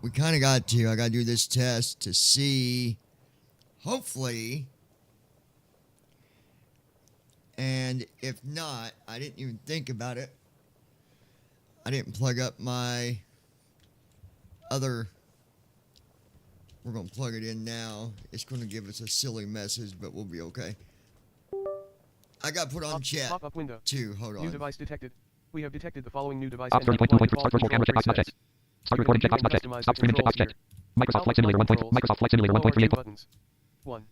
we kind of got to. I got to do this test to see, hopefully, and if not, I didn't even think about it. I didn't plug up my other. We're going to plug it in now. It's going to give us a silly message, but we'll be okay. I got put on chat, Pop-up window. too. Hold on. New device detected. We have detected the following new device Stop and 30.2.2. default Start virtual camera checkbox not checked. Start recording checkbox not checked. Stop streaming checkbox checked. Microsoft Flight Simulator 1. Microsoft Flight Simulator 1.38. buttons. 1.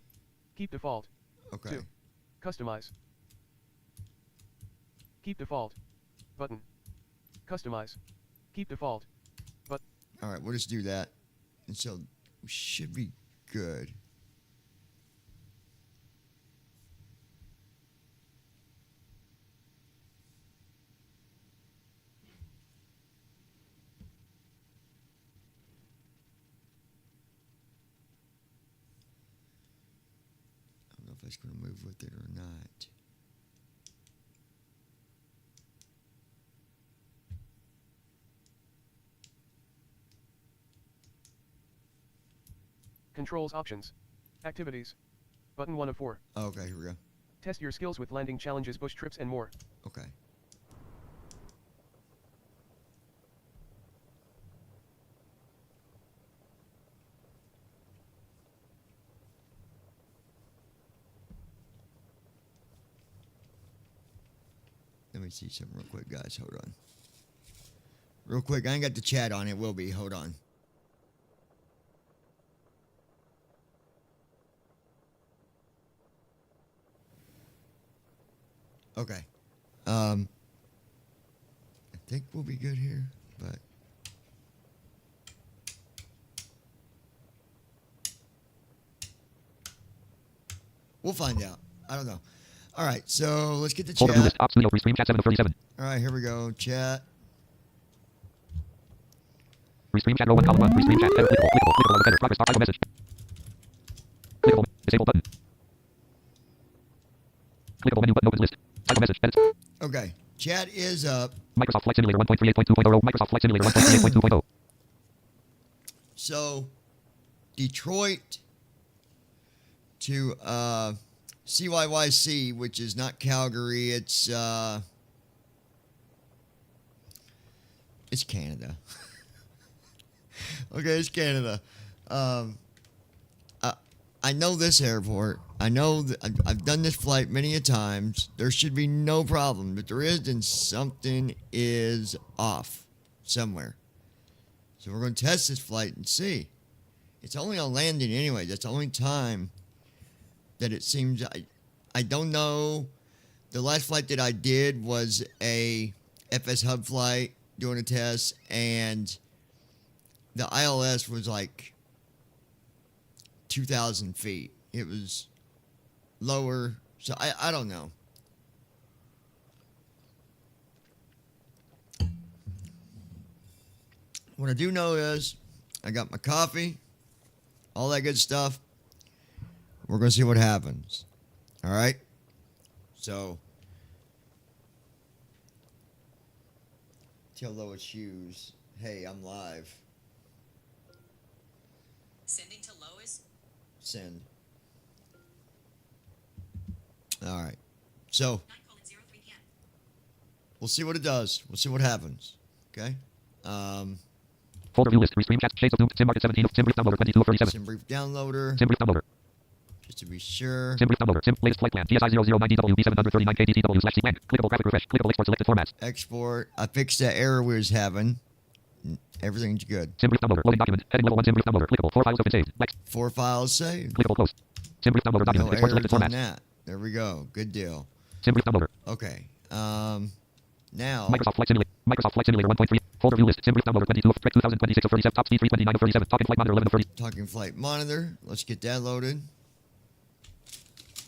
Keep default. Okay. 2. Customize. Keep default. Button. Customize. Keep default. But. All right, we'll just do that. And so we should be good. I don't know if it's going to move with it or not. Controls options. Activities. Button 1 of 4. Okay, here we go. Test your skills with landing challenges, bush trips, and more. Okay. Let me see something real quick, guys. Hold on. Real quick, I ain't got the chat on. It will be. Hold on. Okay. I think we'll be good here, but we'll find out. I don't know. All right, so let's get the Folder view chat. list. Op studio free stream chat 7 of 37. All right, here we go. Chat. Restream chat row 1 column 1. Restream chat. Header clickable. Clickable. Clickable on the header. Progress bar. Title message. Clickable. Disable button. Clickable menu button opens list. Title message. Edit. Okay, chat is up. Microsoft Flight Simulator 1.38.2.0. Microsoft Flight Simulator 1.38.2.0. So, Detroit to CYYC, which is not Calgary. It's Canada. Okay, it's Canada. I know this airport. I know that I've done this flight many a times. There should be no problem, but there is, and something is off somewhere. So we're going to test this flight and see. It's only on landing anyway. That's the only time that it seems. I don't know. The last flight that I did was a FS Hub flight doing a test, and the ILS was like 2,000 feet. It was lower. So I don't know. What I do know is I got my coffee, all that good stuff. We're going to see what happens. All right? So, tell Lois Hughes, hey, I'm live. Sending to Lois? Send. All right. So, 9:03 p.m. we'll see what it does. We'll see what happens. Okay? Folder view list. Restream chat. Shades of Doom. Sim Market 17 of Sim Brief Downloader 22 of 37. Sim Brief Downloader. Sim Brief Downloader. Just to be sure. Sim Brief Downloader. Sim latest flight plan. TSI 009DWB 739 KTTW/C-Blank. Clickable graphic refresh. Clickable export selected formats. Export. I fixed that error we was having. Everything's good. Sim Brief Downloader. Loading document. Heading level 1 Sim Brief Downloader. Clickable. 4 files have been saved. Next. 4 files saved. Clickable close. Sim Brief Downloader document. No Export errors selected on formats. that. There we go. Good deal. Sim Brief Downloader. Okay. Now. Microsoft Flight Simulator. Microsoft Flight Simulator 1.3. Folder view list. Sim Brief Downloader 22 of 2026 of 37. Top speed 329 of 37. Talking flight monitor 11 of 30. Talking flight monitor. Let's get that loaded.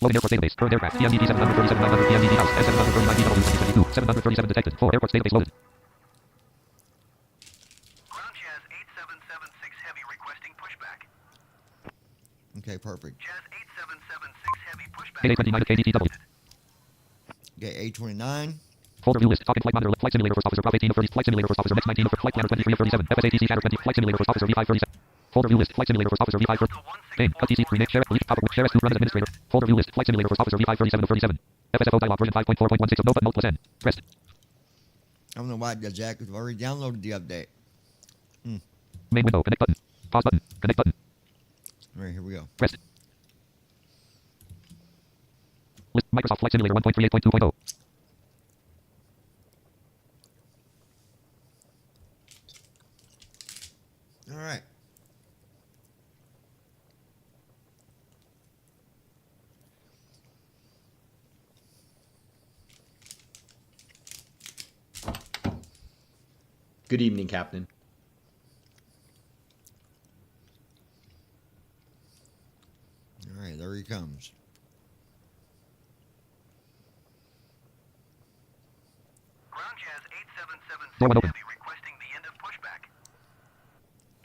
Loading airport database. Current aircraft. PMDG 737 900 PMDG house. S739 DW 2022. 737 detected. 4 airports database loaded. Ground Jazz 8776 Heavy requesting pushback. Okay, perfect. Jazz 8776 Heavy pushback. A29 of KTTW. Okay, A29. Folder view list. Talking flight monitor. Flight simulator first officer. Prop 18 of 30. Flight simulator first officer. Mix 19 of flight planner 23 of 37. FSATC chatter 20. Flight simulator first officer. V5 37. Folder view list. Flight simulator first officer. V5 first. Name. Cut TC. Rename. Share. Delete. Pop up. Share as run as administrator. Folder view list. Flight simulator first officer. V5 37 of 37. FSFO dialog version 5.4.16 of no button. Alt plus N. Pressed. I don't know why it does that because I've already downloaded the update. Main window. Connect button. Pause button. Connect button. All right, here we go. Pressed. List. Microsoft Flight Simulator 1.38.2.0. All right. Good evening, Captain. All right, there he comes. Ground Jazz 8776 Door open. Heavy requesting the end of pushback.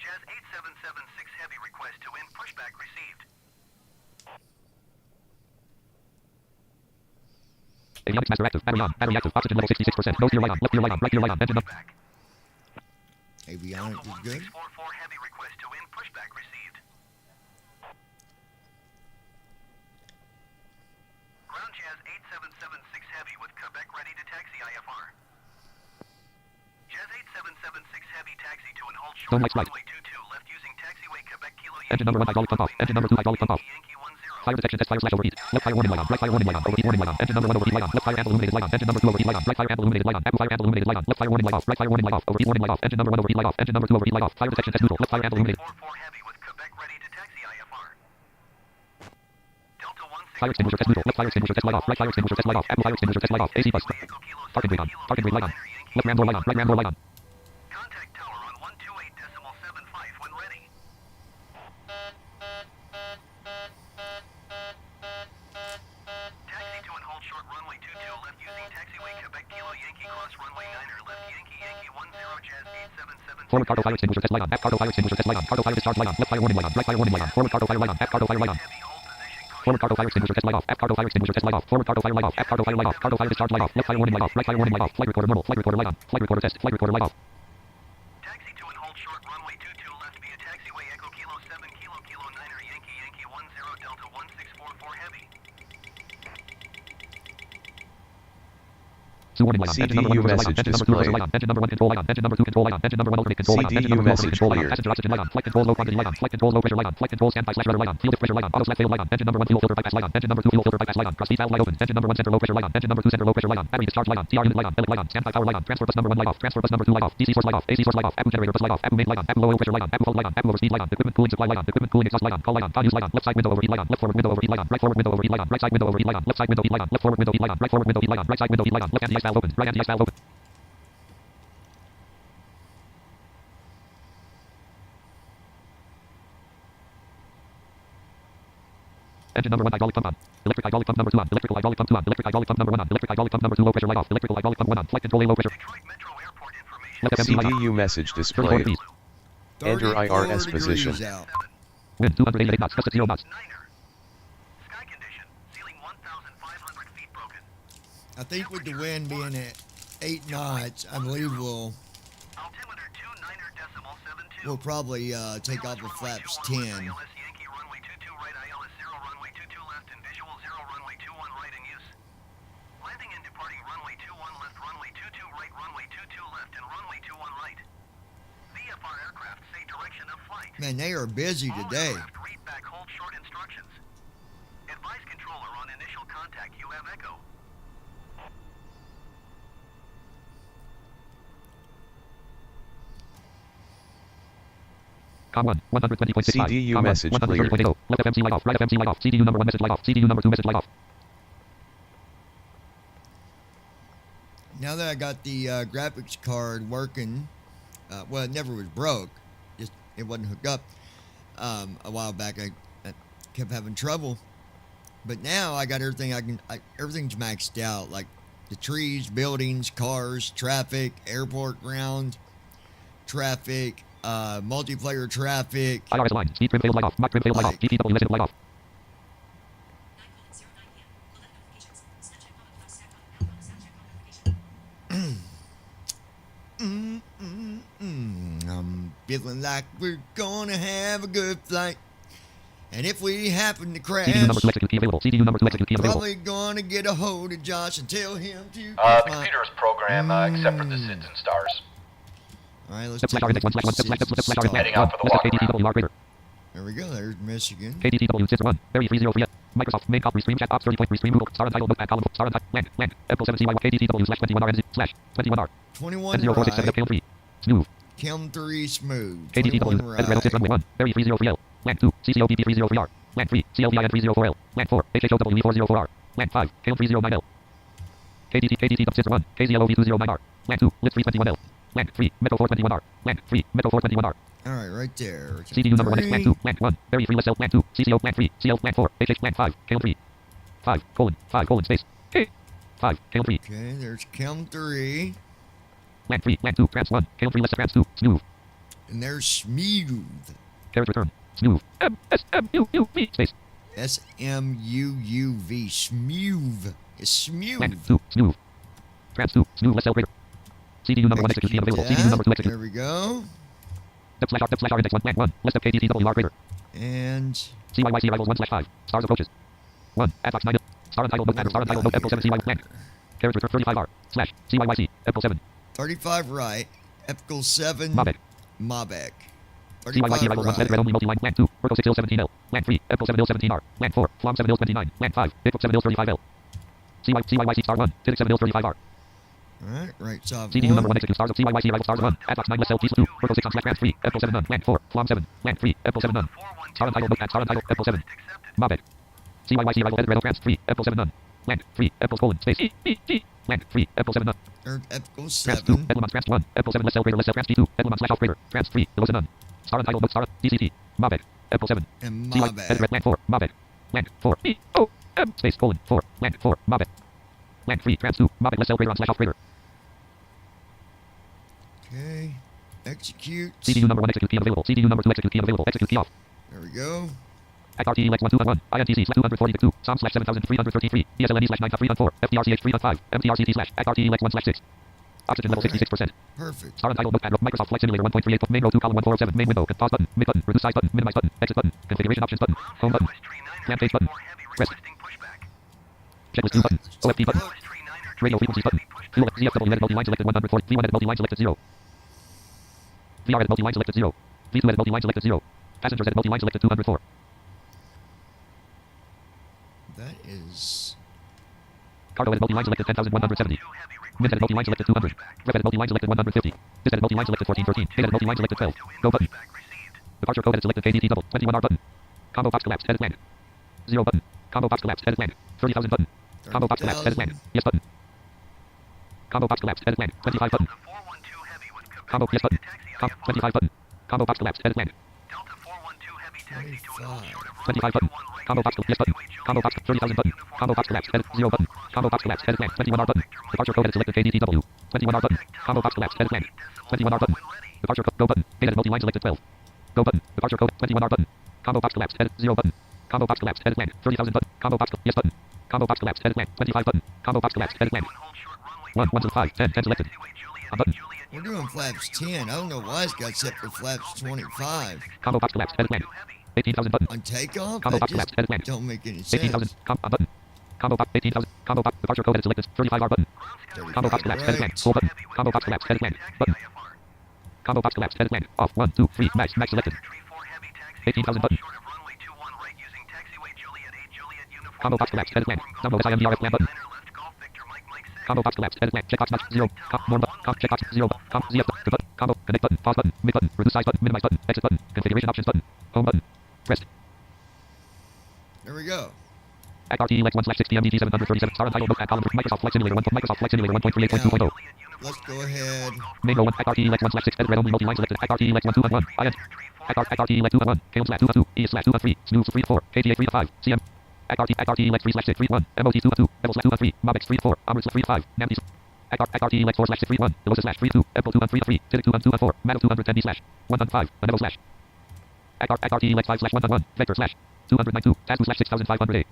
Jazz 8776 Heavy request to end pushback received. Avionics master active. Battery on. Battery active. Oxygen level 66%. Nose gear light on. Left gear light on. Right gear light on. Engine up. Pushback. Avionics Delta is good. 1644 Heavy request to end pushback received. Ground Jazz 8776 Heavy with Quebec ready to taxi IFR. Jazz 8776 Heavy taxi to and hold short Zone lights right. runway 22 left using taxiway Quebec Kilo Engine number 1 hydraulic pump off. Engine number 2 hydraulic pump off. Yankee 10. Fire detection test fire slash overheat. Left fire warning light on. Right fire warning light on. Overheat warning light on. Engine number 1 overheat light on. Left fire amp illuminated light on. Engine number 2 overheat light on. Right fire amp illuminated light on. Amplifier amp illuminated light on. Left fire warning light off. Right fire warning light off. Overheat warning light off. Engine number 1 overheat light off. Engine number 2 overheat light off. Fire detection test neutral. Left fire amp illuminated. 44 Heavy with Quebec ready to taxi IFR. Delta 16. Fire extinguisher test neutral. Left fire extinguisher test light off. Right fire extinguisher test light off. Amplifier extinguisher test light off. AC bus. Parking brake on. Parking brake light on. Left ram door light on. Right ram door light on. Contact tower on 128.75 when ready. Taxi to and hold short runway 22 left using taxiway Quebec Kilo Yankee cross runway 9er left Yankee Yankee 10 Jazz 877. Forward cargo fire extinguisher test light on. Aft cargo fire extinguisher test light on. Cargo fire discharge light on. Left fire warning light on. Right fire warning light on. Forward cargo fire light on. Aft cargo fire light on. Heavy hold position. Forward cargo fire extinguisher test light off. Aft cargo fire extinguisher test light off. Forward cargo fire light off. Aft cargo fire light off. Cargo fire discharge light off. Left fire warning light off. Right fire warning light off. Flight recorder normal. Flight recorder light on. Flight recorder test. Flight recorder light off. Taxi to and hold short runway 22 left via taxiway Echo Kilo 7 Kilo Kilo 9er Yankee Yankee 10 Delta 1644 Heavy. Zoo warning light on. Engine number 1 CDU light on. Engine number 2 message light on. Engine number 1 control light on. Engine number 2 control light on. Engine number 1 alternate control light on. Engine CDU number 2 message control light on. cleared. Passenger oxygen light on. Flight controls low quantity light on. Flight controls low pressure light on. Flight controls standby slash rudder light on. Fuel pressure light on. Auto select fail light on. Engine number 1 fuel filter bypass light on. Engine number 2 fuel filter bypass light on. Cross speed valve light open. Engine number 1 center low pressure light on. Engine number 2 center low pressure light on. Battery discharge light on. TR unit light on. Pellet light on. Standby power light on. Transfer bus number 1 light off. Transfer bus number 2 light off. DC source light off. AC source light off. Accu generator bus light off. Accu main light on. Accu low oil pressure light on. Accu fault light on. Accu overspeed light on. Equipment cooling supply light on. Equipment cooling exhaust light on. Call light on. Pod use light on. Left side window overheat light on. Left forward window overheat light on. Right forward window overheat light on. Right side window overheat light on. Left side window heat light on. Left forward window heat light on. Right forward window heat light on. Right side window heat light on. Left anti-ice valve open. Right anti-ice valve open. Engine number 1 hydraulic pump on. Electric hydraulic pump number 2 on. Electrical hydraulic pump 2 on. Electric hydraulic pump number 1 on. Electric hydraulic pump number 2 low pressure light off. Electrical hydraulic pump 1 on. Flight control A low pressure. Detroit Metro Airport information. Left FMC light on. CDU message 34 displayed. degrees. Enter 34 IRS position. degrees out. Wind 288 knots. Gust at 0 knots. Niner. Sky condition. Ceiling 1,500 feet broken. I think with the wind being at 8 knots, I believe Altimeter 29.72. we'll probably take off the flaps 10. Yankee runway 22 right ILS 0 runway 22 left and visual 0 runway 21 right in use. Landing and departing runway 21 left runway 22 right runway 22 left and runway 21 right. VFR aircraft say direction of flight. Man, they are busy All today. aircraft read back hold short instructions. Advise controller on initial contact you have echo. Com 1, 120.65. CDU Com 1, message 130.80. Left FMC light off. Right FMC light off. CDU number 1 message light off. CDU number 2 message light off. Now that I got the graphics card working, well, it never was broke. Just it wasn't hooked up. A while back, I kept having trouble. But now I got everything everything's maxed out. Like the trees, buildings, cars, traffic, airport ground, traffic, multiplayer traffic. IRS line. Speed trim failed light off. Mach trim failed light off. GPW listed light off. 9:09 p.m. Alert notifications. Snapchat comment plus stack on. Outbound Snapchat comment notification. feeling like we're gonna have a good flight. And if we happen to crash, CDU number 2 execute key available. CDU number 2 execute key available. probably gonna get a hold of Josh and tell him to The kiss my... computer is programmed except for the SIDS and stars. Alright, let's Step take slash a R index 1 slash 1 step slash step slash R index Heading one. out for the List of walk around. KDTW greater. There we go, there's Michigan. KDTW sits 1. Very 303 Microsoft main cop restream chat ops 30 restream Google star untitled notepad column star untitled land Echo 7 CYY KDTW slash 21R slash 21R 21 N0467 right, Cam 3 Smooth Chem 3 smooth. KDTW 21 Red Red 6 right. runway 1 Very 303L Land 2 CCOBP 303R Land 3 CLVIN 304L Land 4 HHOWE 404R Land 5 Cam 309L KDT sits 1 KZLOV 209R Land 2 Lit 321L Land 3 Metro 421R Land 3 Metro 421R Alright, right there. CDU number 1 Three. Land 2 Land 1 Very 3 Less L Land 2 CCO Land 3 CL Land 4 HH Land 5 Cam 3 5 colon space K 5 Cam 3 Okay, there's Chem 3. Land 3 Land 2 Trans 1 Cam 3 Less Trans 2 Smooth And there's smooth. Carriage return Smooth SMUUV space SMUUV. Smooth. It's smooth. Land 2 Smooth Trans 2 Smooth Less L greater CDU number 1 execute key available CDU number 2 execute There we go. Step slash R index 1 Land 1 Less step KDTWR greater And CYYC rivals 1 slash 5 Stars approaches 1 Adbox 9 Star untitled notepad Star untitled note Echo 7 CY Land Carriage return 35R slash CYYC Echo 7 35 right. Epical 7. Mabec Mabec. CYYC 35 rivals 1 right. red only multi-line Land 2 Virgo 6 ill 17L Land 3 Echo 7 ill 17R Land 4 Flom 7 ill 29 Land 5 Bitbook 7 ill 35L CYYC star 1 Physics 7 ill 35R Alright, right side. CDU number 1 execute stars of CYYC rival stars 1 Adbox 9 less L 2 Virgo 6 on slash Land 3 Echo 7 none Land 4 Flom 7 Land 3 Echo 7 none Star untitled notepad Star untitled Echo 7 Mabec CYYC rival red Trans 3 Echo 7 none Land 3 Echo colon space E Land 3 Echo 7 none Or Epical Trans 2 7. Edlemon Trans 1 Echo 7 less L greater less L Trans G2 Edlemon slash off greater Trans 3 below none Star untitled note Star DCT Mabec Echo 7 And CY Mabec. Red Land 4 Mabec Land 4 E O M space colon 4 Land 4 Mabec Land 3 Trans 2 Mabec less L greater on slash off greater Okay. Execute. CDU number 1 execute key available CDU number 2 execute key available execute key off There we go. Act RTE Lex 121 INTC slash 242 SOM slash 7333 ESLNE slash 9.3.4 FDRCH 3.5 MTRCT slash Act RTE Lex 1 slash 6 Oxygen level 66%. Perfect. Star untitled notepad Microsoft Flight Simulator 1.38 main row 2 column 1407 main window pause button mid button reduce size button minimize button exit button configuration options button home button plan page button rest checklist view button OFP button radio frequencies button fuel ZFW edit multi-line selected 104 V1 edit multi-line selected 0 VR edit multi-line selected 0 V2 edit multi-line selected 0 passengers edit multi-line selected 204 That is... cargo edit multi-line selected 10,170 Mint edit multi-line selected 200 ref edit multi-line selected 150 Dis edit multi-line selected 1413 Date edit multi-line selected 12 go button departure code edit selected KDT double 21R button combo box collapsed edit land 0 button combo box collapsed edit land 30,000 button combo box collapsed edit land yes button combo box collapsed edit land 25 button combo yes button 25 button combo box collapsed edit land 25 button combo box yes button combo box 30,000 button combo box collapsed edit 0 button combo box collapsed edit land 21R button departure code edit selected KDTW 21R button combo box collapsed edit land 21R button departure code go button date edit multi-line selected 12 go button departure code 21R button combo box collapsed edit 0 button combo box collapsed edit land 30,000 button combo box yes button combo box collapsed edit land 25 button combo box collapsed edit land 1 1 to 5 10 10 selected a button We're doing flaps 10. I don't know why it's got set for flaps 25. combo box collapsed edit land 18,000 button On takeoff, combo that box just collapsed edit land don't make any 18,000 sense. a button combo box 18,000 combo box departure code edit selected 35R button combo box collapsed edit land Right. full button combo box collapsed edit land button combo box collapsed edit land off 1 2 3 max selected 18,000 button combo box collapsed edit land download SIMDRF plan button combo box collapsed edit land checkbox match 0 more button checkbox 0 ZF button combo connect button pause button mid button reduce size button minimize button exit button configuration options button home button rest There we go. Act RTE Lex 1 slash 6 pmdg 737 star untitled notepad column Microsoft Flight Simulator 1 Microsoft Flight Simulator 1.38.2.0 Let's go ahead. main row 1 Act RTE Lex 1 slash 6 edit red only multi-line selected Act RTE Lex 1 2 1 INT Act RTE Lex 2 1 KM slash 2 2 E slash 2 3 Snooze 3 4 KTA 3 5 CM Act RTE Lex 3 slash 6 3 1 MOT 2 2 Devil slash 2 3 Mobex 3 4 Amrit slash 3 5 Namdi Act RTE Lex 4 slash 6 3 1 Delosa slash 3 2 Apple 2 3 3 Titic 2 2 4 Mato 210 D slash 1 5 Anevo slash Act RTE Lex 5 slash 1 1 Vector slash 292 Tazoo slash 6508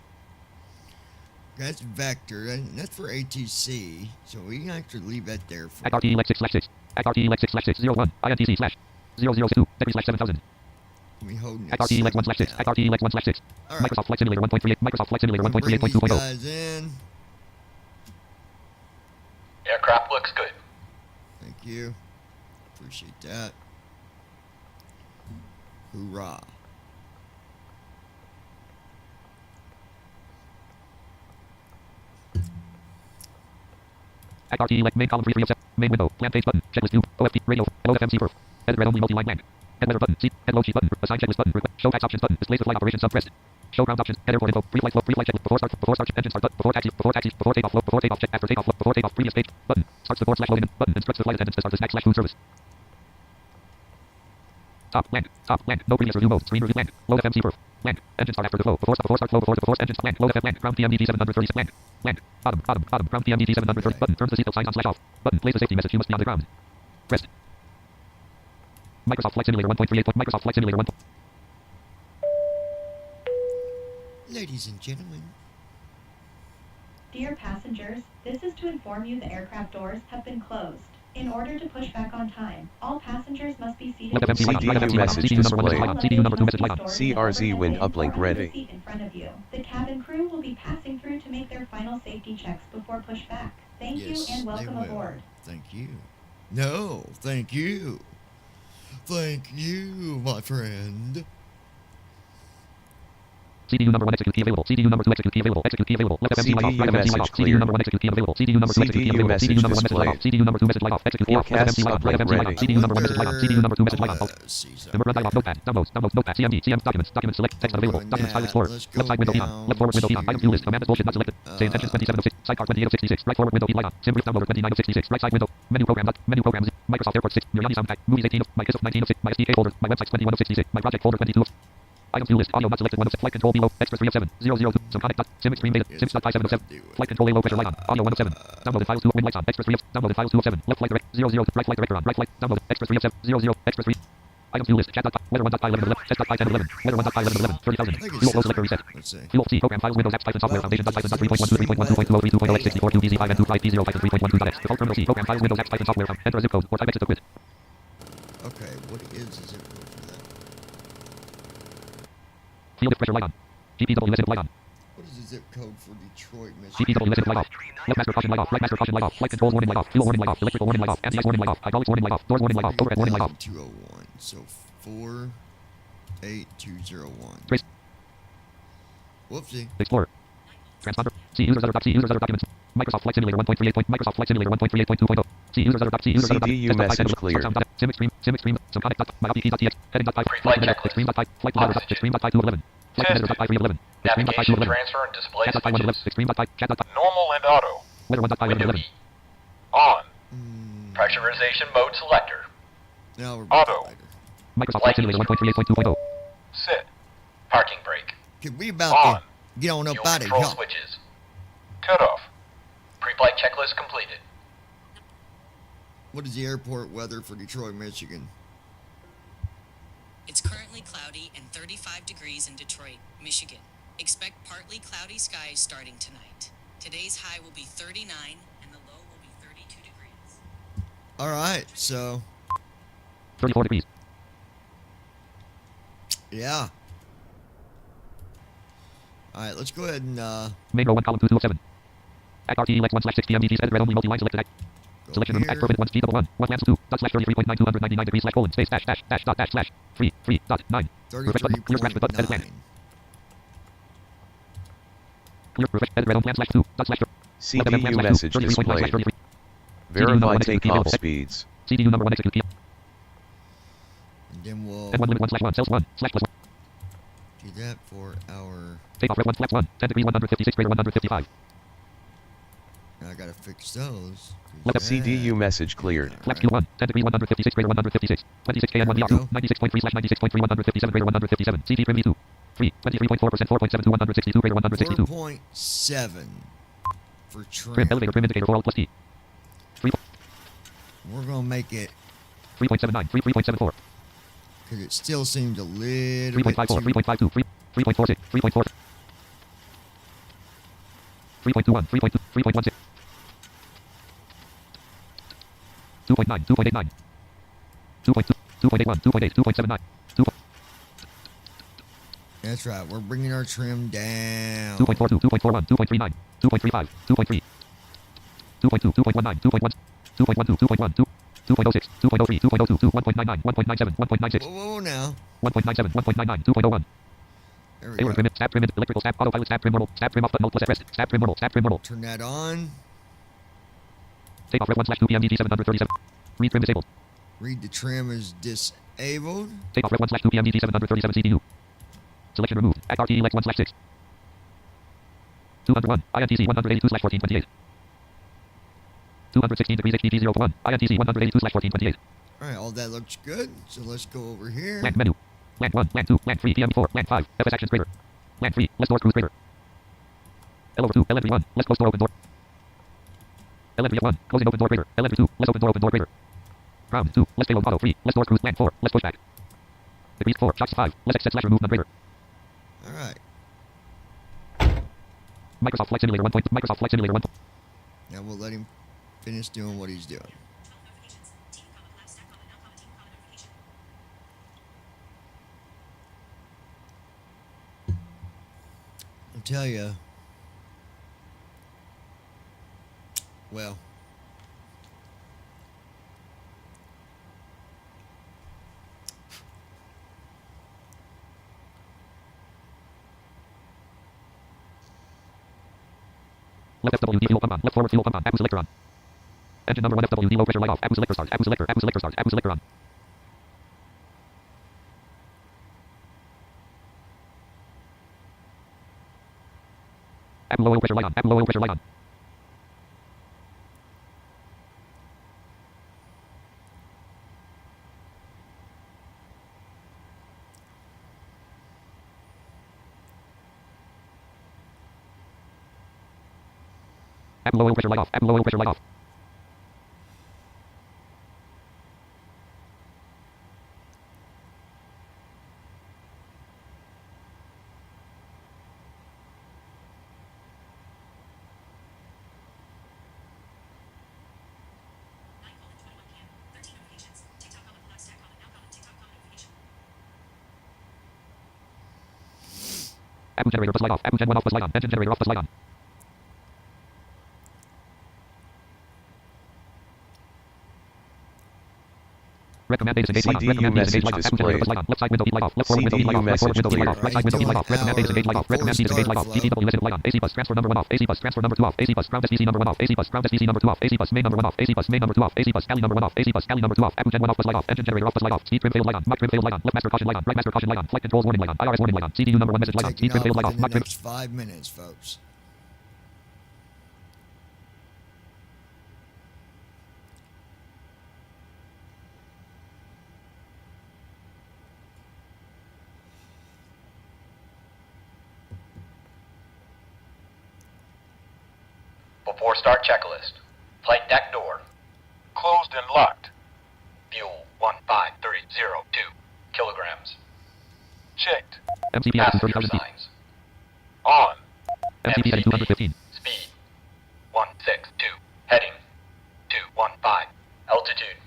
That's vector, and that's for ATC, so we can actually leave that there for... Act RTE Lex 6 slash 6 Act RTE Lex 6 slash 6 0 1 INTC slash 0062. Degree/7000. We holding it. Act RTE Lex 1/6. Act RTE Lex 1/6. All right. Microsoft Flight Simulator 1.38. Microsoft Flight Simulator Bring these 1.38.2.0. guys in. Aircraft looks good. Thank you. Appreciate that. Hoorah. Act RTE Lex main column 3 of 7. Main window. Plan page button. Checklist view. OFT. Radio. LOFMC perf. Edit red only multi-line blank. Head weather button. Seat. Head load sheet button. Assign checklist button. Show tax options button. Display the flight operations sub pressed. Show ground options. Head airport info. Pre-flight flow. Pre-flight checklist. Before start. Engine start button. Before taxi. Before takeoff flow. Before takeoff check. After takeoff flow. Before takeoff. Previous page button. Start support / loading button. Instructs the flight attendants to start the snack/food service. Top blank. Top blank. No previous review mode. Screen review blank. Load FMC perf. Blank. Engine start after the flow. Before start flow. Before engine start blank. Load FM blank. Ground PMDG 730 blank. Blank. Bottom. Ground PMDG 730 button. Turns the seatbelt signs on / off. Button. Plays the safety message. You must be on the ground. Pressed. Microsoft Flight Simulator 1.38. Microsoft Flight Simulator 1. Ladies and gentlemen. Dear passengers, this is to inform you the aircraft doors have been closed. In order to push back on time, all passengers must be seated. CDU message displayed. CDU number 2 message light on. CRZ wind uplink ready. Seat in front of you. The cabin crew will be passing through to make their final safety checks before pushback. Thank you Yes, and they welcome will. aboard. Thank you. No, thank you. Thank you, my friend. CDU number 1 execute key available. CDU number 2 execute key available. Execute key available. Left FMC light off. Right FMC light off. CDU number 1 execute key available. CDU number 2 execute key available. CDU number 1 message light off. CDU number 2 message light off. Execute key off. Left FMC light off. Right FMC light off. CDU number 1 message light on. CDU number 2 message light on. Number run dialog notepad. Downloads. Notepad. CMD. Documents. Select. Text unavailable. Documents file explorer. Left side window P on. Left forward window P on. Item view list. Command bullshit not selected. Say intentions 2706. Sidecar 28 of 66. Right forward window P light on. Sim brief downloader 29 of 66. Right side window. Menu program. Menu programs. Microsoft Airport 6. Miriani sound pack. Movies 18 of. My Kiss of 19 of 6. My SDK folder. My websites 21 of 66. My project folder 22 of. Items view list. Audio not selected 1 of 6. Flight control below. Extra 3 of 7. 002. Some conic. Sim extreme beta. Sim.5 7 of 7. Flight control low pressure light on. Audio 1 of 7. Downloaded files 2 of wind lights on. Extra 3 of. Downloaded files 2 of 7. Left flight direct. 00. Right flight director on. Right flight. Downloaded. Extra 3 of 7. 00. Extra 3. Items view list. Chat. Weather 1.5 11 11. Test.5 10 11. Weather 1.5 11 11. 30,000. Fuel flow selector reset. Let's see. Fuel C program files Windows apps Python software foundation Python 3.1 2 3.1 2.0 3.2 x 64 2 5 and 2 5 P0 Python 3.12.x. Default terminal C program files Windows apps Python software. Enter a zip code or type exit to quit. Okay, what is the zip code for that? Field lift pressure light on. GPW list light on. What is the zip code for Detroit, Michigan? GPW list light off. Left master caution light off. Right master caution light off. Flight controls warning light off. Fuel warning light off. Electrical warning light off. Anti-ice warning light off. Hydraulics warning light off. Doors warning light off. Overhead warning light off. 201. So 48201. Trace. Whoopsie. Explorer. Transponder. See users other documents. Microsoft Flight Simulator 1.38. Microsoft Flight Simulator 1.38.2.0. See users other CDU message cleared. Sim extreme. Some conic. MyOPP.txt. Heading.5. Pre-flight checklist. Extreme.5. Flight leader. Extreme.5 2 of 11. Flight editor. 5 3 of 11. Extreme.5 2 Navigation, of 11. transfer, and display Chat.5 1 of 11. switches. Extreme.5. Chat.5. Normal and auto. Weather 1.5 Window 11. key. On. Pressurization mode selector. Now we're Auto. later. Microsoft Flight Simulator 1.38.2.0. Sit. Parking brake. Could we about On. to get on up Fuel out of control here? switches. Cut off. Pre-flight checklist completed. What is the airport weather for Detroit, Michigan? It's currently cloudy and 35 degrees in Detroit, Michigan. Expect partly cloudy skies starting tonight. Today's high will be 39 and the low will be 32 degrees. All right, so 34 degrees. yeah. All right, let's go ahead and Main row 1 column 2 of 7. Act RTE Lex 1/6 PMDG edit red only multi-line selected act. go Selection room here. act perfect 1 G double 1 1 cancel 2 dot slash 33.9299 degrees slash colon space dash dot dash slash 3 dot 9 refresh button clear scratch button edit plan 33.9. clear refresh edit red on plan slash 2 dot slash CDU message displayed. Verify takeoff speeds. CDU number 1 execute key And then we'll and 1 limit 1 slash 1 cells 1 slash plus 1 do that for our. takeoff red 1 flaps 1 10 degrees 156 greater 155 I gotta fix those. Left CDU message cleared. flaps Q1 10 degrees 156 greater 156 26 kn 1 There we VR2 go. 96.3 slash 96.3 157 greater 157 CD trim V2 3 23.4% 4.72 162 greater 162 4.7 for trim trim. elevator trim indicator 4 alt plus T 3 We're gonna make it 3.79 3.74 because it still seems a little 3.54 bit too. 3.52 3.46 3.4 3.21 3.2 3.16 2.9 2.89 2.2 2.81, 2.8, 2.79, 2. That's right. We're bringing our trim down. 2.42, 2.41, 2.39, 2.35, 2.3, 2.2, 2.19, 2.1, 2.12, 2.1, 2, 2.06, 2.03, 2.02, 1.99, 1.97, 1.96, Whoa, now. 1.97, 1.99, 2.01. There we Tailor go. trim, stab trim, electrical stab, autopilot stab trim normal, stab trim off button, plus rest, stab trim normal, stab trim normal. Turn that on. Take off ref 1/2 pmdg 737. Read trim disabled. Read the trim is disabled. Take off ref 1/2 pmdg 737 CPU. Selection removed. Act RTE Lex 1/6. 201. INTC 182/1428. 216 degrees HDG 0 to 1. INTC 182/1428. Alright, all that looks good. So let's go over here. Land menu. Land 1, Land 2, Land 3, PM4, Land 5. FS actions greater. Land 3, less door cruise greater. L over 2, LN 1, less close door open door. LN 1, closing open door greater. LN 2, less open door greater. Ground 2, less payload auto 3, less door cruise. Land 4, less pushback. Degrees 4, shocks 5, less exit slash remove none greater. Alright. Microsoft Flight Simulator 1. Microsoft Flight Simulator 1. Now we'll let him finish doing what he's doing. I'll tell you. Well. Left FWD fuel pump on. Left forward fuel pump on. Accu selector on. Engine number 1 FWD low pressure light off. Accu selector start. Accu selector. Accu selector start. Accu selector on. Accu low oil pressure light on. Accu low oil pressure light on. Accu low oil pressure light off. Accu low oil pressure light off. Accu generator bus light off. Accu gen 1 off bus light on. Engine generator off bus light on. Recommend data engage light on. Recommend data engage light on. Accu generator bus light on. Left side window heat light off. Left forward window heat light off. Left forward window heat light off. Right side window heat light off. Recommend data engage light off. Recommend data engage light off. TCW listen light on. AC bus transfer number 1 off. AC bus transfer number 2 off. AC bus ground SDC number 1 off. AC bus ground SDC number 2 off. AC bus main number 1 off. AC bus main number 2 off. AC bus galley number 1 off. AC bus galley number 2 off. Accu gen 1 off bus light off. Engine generator off bus light off. Speed trim failed light on. Mic trim failed light on. Left master caution light on. Right master caution light on. Flight controls warning light on. IRS warning light on. CDU number 1 message light on. Speed Taking trim failed off light off. within Mic the trim. next 5 minutes, folks. Before start checklist. Flight deck door. Closed and locked. Fuel 15302 kilograms. Checked. MCP at Passenger 30,000 feet. signs. On. MCP at 215. Speed 162. Heading 215. Altitude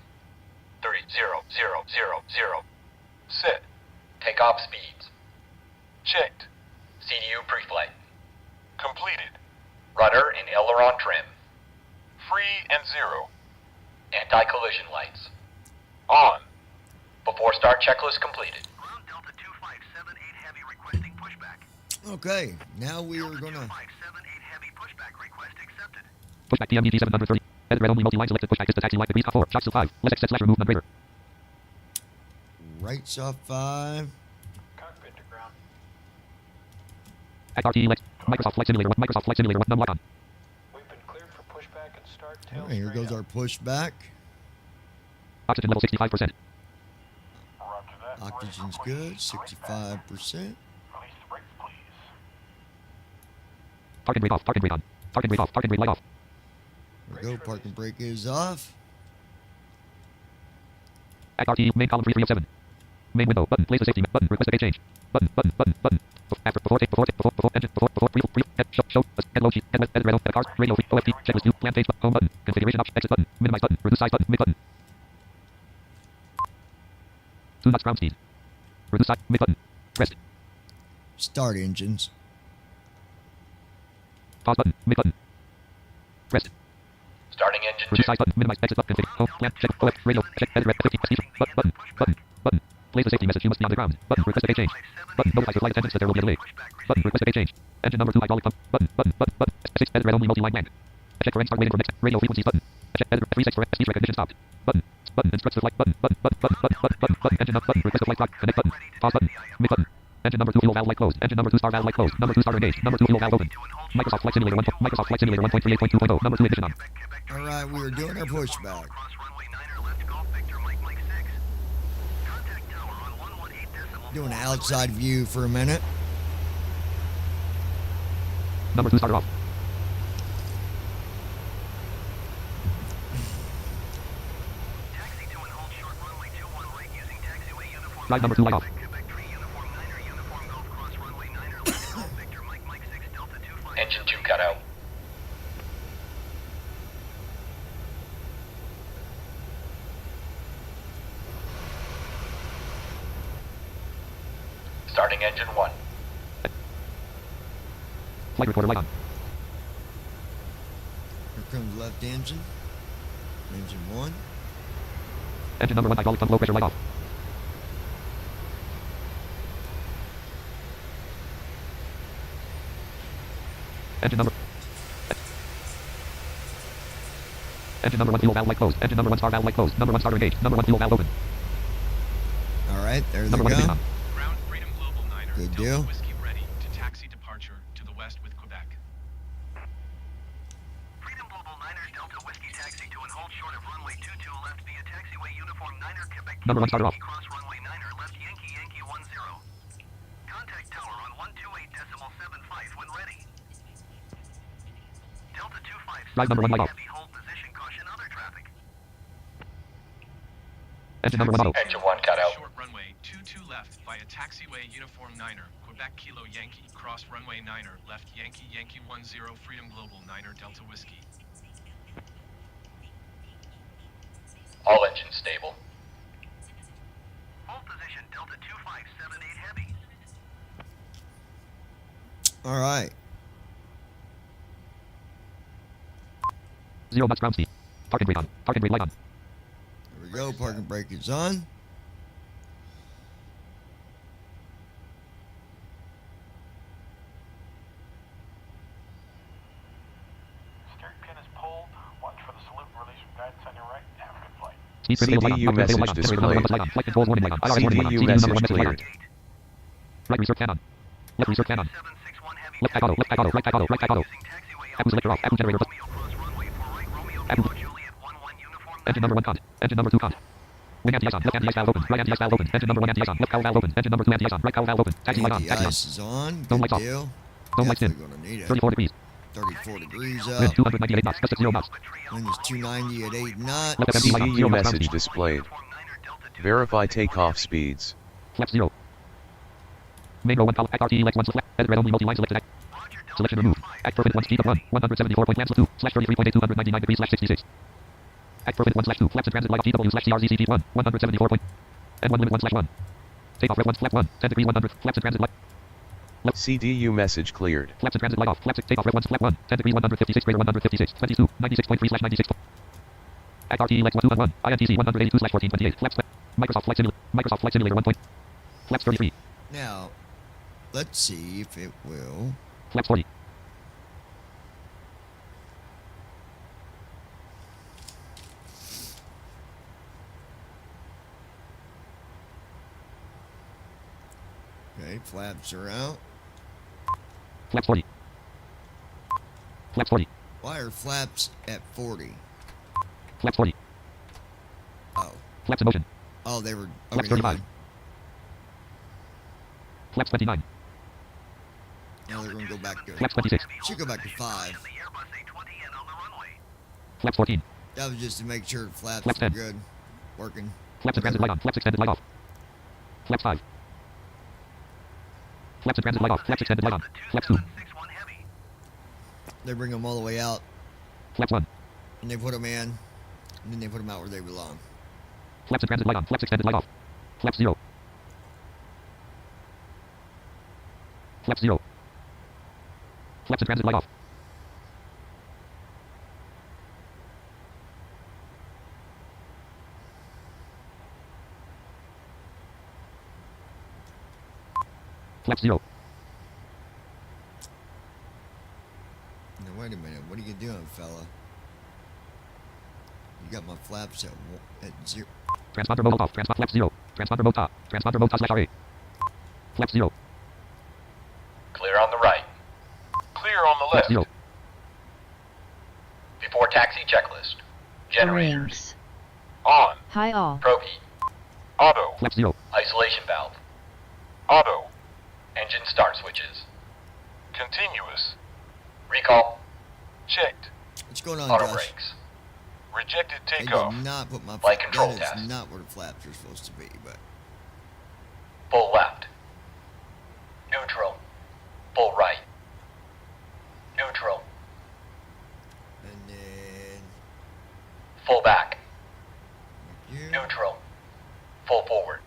30000. Set. Takeoff speeds. Checked. CDU pre-flight. Completed. Rudder and aileron trim. Free and zero. Anti-collision lights. On. Before start checklist completed. Ground Delta 2578 Heavy requesting pushback. Okay, now we are Delta gonna. 2578 Heavy pushback request accepted. Pushback PMDG 730. Edit red only multi-line selected. Pushback is the taxi light. Degrees 4. Shocks to 5. Less exit slash remove none greater. Rights off 5. Cockpit to ground. Act RTE Lex. Microsoft Flight Simulator 1. Microsoft Flight Simulator 1. Num lock on. We've been cleared for pushback and start Alright, here goes our pushback. Oxygen level 65%. Roger that. Oxygen's good, 65%. Release the brakes, please. Target brake off. Target brake on. Target brake off. Target brake light off. There we go, parking brake is off. Act RTE main column 3 of 7. Main window button. Place the safety button. Request a gate change. Button. Button. Button. Button. After before engine before head head low sheet head west head red head cars radio free OFT checklist view plan page home button configuration option exit button minimize button reduce size button mid button 2 knots ground speed. Reduce side. Mid button. Pressed. Start engines. Pause button. Mid button. Pressed. Starting engine 2. Reduce size button. Minimize exit button. Config. Home. Lamp. Check. OF. Radio. Check. Edit. 50. Speed. Button. Button. Place a safety message. You must be on the ground. Button. Request a gate change. Button. Notify your flight attendants that there will be a delay. Button. Request a gate change. Engine number 2 hydraulic pump. Button. 6. Edit red only multi-line band. Check for end start waiting for next radio frequencies button. Check edit 36 for speech recognition stopped. Button. Instructs the flight button. Engine up button. Request a flight clock. Connect button. Pause button. Mid button. Engine number 2 fuel valve light closed. Engine number 2 star valve light closed. Number 2 starter engaged. Number 2 fuel valve open. Microsoft Flight Simulator 1. Microsoft Flight Simulator 1.38.2.0. Number 2 ignition on. All right, we were doing our pushback. Cross runway 9er left Golf Victor Mike 6. Contact tower on 118.4. Doing an outside view for a minute. Number 2 starter off. Taxi to and hold short runway 21 right using taxiway uniform. Flight number 2 light off. Quebec 3 uniform 9er uniform Golf cross runway 9er left Golf Victor Mike 6 Delta 25. Engine 2 cut out. Starting engine 1. Flight recorder light on. Here comes left engine. Engine 1. Engine number 1 hydraulic pump low pressure light off. Engine number 1 fuel valve light closed. Engine number 1 star valve light closed. Number 1 starter engaged. Number 1 fuel valve open. All right, there they Number 1 ignition go. on. Ground Freedom Global 9er. Good Delta deal. Whiskey ready to taxi departure to the west with Quebec. Freedom Global 9er Delta Whiskey taxi to and hold short of runway 22 left via taxiway uniform 9er Quebec. Number 1 starter off. Cross runway 9er left Yankee 10. Contact tower on 128.75 when ready. Delta 25. Rise number 1 light off. Heavy hold position caution other traffic. Engine number 1 auto. Engine 1 cut out. Short runway 22 left via taxiway uniform 9er. Quebec Kilo Yankee. Cross runway 9er left Yankee 10 Freedom Global 9er Delta Whiskey. All engines stable. Hold position Delta 2578 heavy. All right. 0 knots ground speed. Parking brake on. Parking brake light on. There we go. Parking brake is on. Steering pin is pulled. Watch for the salute and release from guidance on your right. Have a good flight. Speed radio light on. CDU Parking brake light on. message Generator number 1 displayed. light on. Flight controls warning light on. IR warning light on. CDU CDU number 1 message message light on. cleared. Right reserve can on. Left reserve can on. 761 heavy. Left back auto. Left back auto. Right back auto. Right back auto. Using taxiway Accu selector off. Accu generator. Romeo cross runway 4 right. Romeo Accu. Kilo Juliet 11 uniform. Engine number 1 cont. Engine number 2 cont. Wing anti-ice on. Left anti-ice valve open. Right anti-ice valve open. Engine number 1 anti-ice on. Left cowl valve open. Engine number 2 anti-ice on. Right cowl valve open. Taxi light on. Taxi on. Anti-ice is on. Dome Good lights off. deal. Dome lights in. Definitely gonna need it. 34 degrees. 34 degrees Wind up. 298 knots. Gust at 0 knots. Wind is 290 at 8 knots. Left FMD light on. 0 CDU knots ground message speed. displayed. Verify takeoff speeds. Flaps 0. Main row 1 column. Act RTE Lex 1 select. Edit red only multi-line selected. Act. Selection removed. Act for 1 speed of 1. 174 point lamps 2. Slash 33.8 299 degrees slash 66. Act for 1 slash 2. Flaps and transit light off TW slash CRZCG 1. 174 point. And 1 limit 1 slash 1. Take off red 1 flap 1. 10 degrees 100. Flaps and transit light. CDU message cleared. Flaps and transit light off. Flaps take off red 1 flap 1. 10 degrees 156 greater 156. 22. 96.3 slash 96. Act RTE Lex 1 2 1. INTC 182 slash 1428. Flaps. Microsoft Flight Simulator. Microsoft Flight Simulator 1 point. Flaps 33. Now, let's see if it will. Flaps 40. Okay, flaps are out. Flaps 40. Flaps 40. Why are flaps at 40? Flaps 40. Oh. Flaps in motion. Oh, they were. Flaps Okay, 35. Flaps 29. now they're going to go back to. Flaps 26. Should go back to 5. The Airbus A20 and on the runway. Flaps 14. That was just to make sure flaps Flaps were 10. good. Working. Flaps and transit light on. Flaps extended light off. Flaps 5. Flaps and transit light off. Flaps extended light on. Flaps 2. 61 heavy. They bring them all the way out, Flaps 1. and they put them in, and then they put them out where they belong. Flaps and transit light on. Flaps extended light off. Flap 0. Flap 0. Flaps in transit light off. Flap 0. Now, wait a minute. What are you doing, fella? You got my flaps at 0. Transponder mode off. Transponder flap 0. Transponder mode top. Transponder mode top /RA. Flap 0. Clear on the right. Clear on the Flap left. 0. Before taxi checklist. Generators. Rings. On. High all. Probe heat. Auto. Flap 0. Isolation valve. Auto. Engine start switches. Continuous. Recall. Checked. What's going on, Auto Josh? brakes. Rejected I takeoff. did not put my Flight control that test. is not where the flaps are supposed to be, but Full left. Neutral. Full right. Neutral. and then Full back. right here. Neutral. Full forward.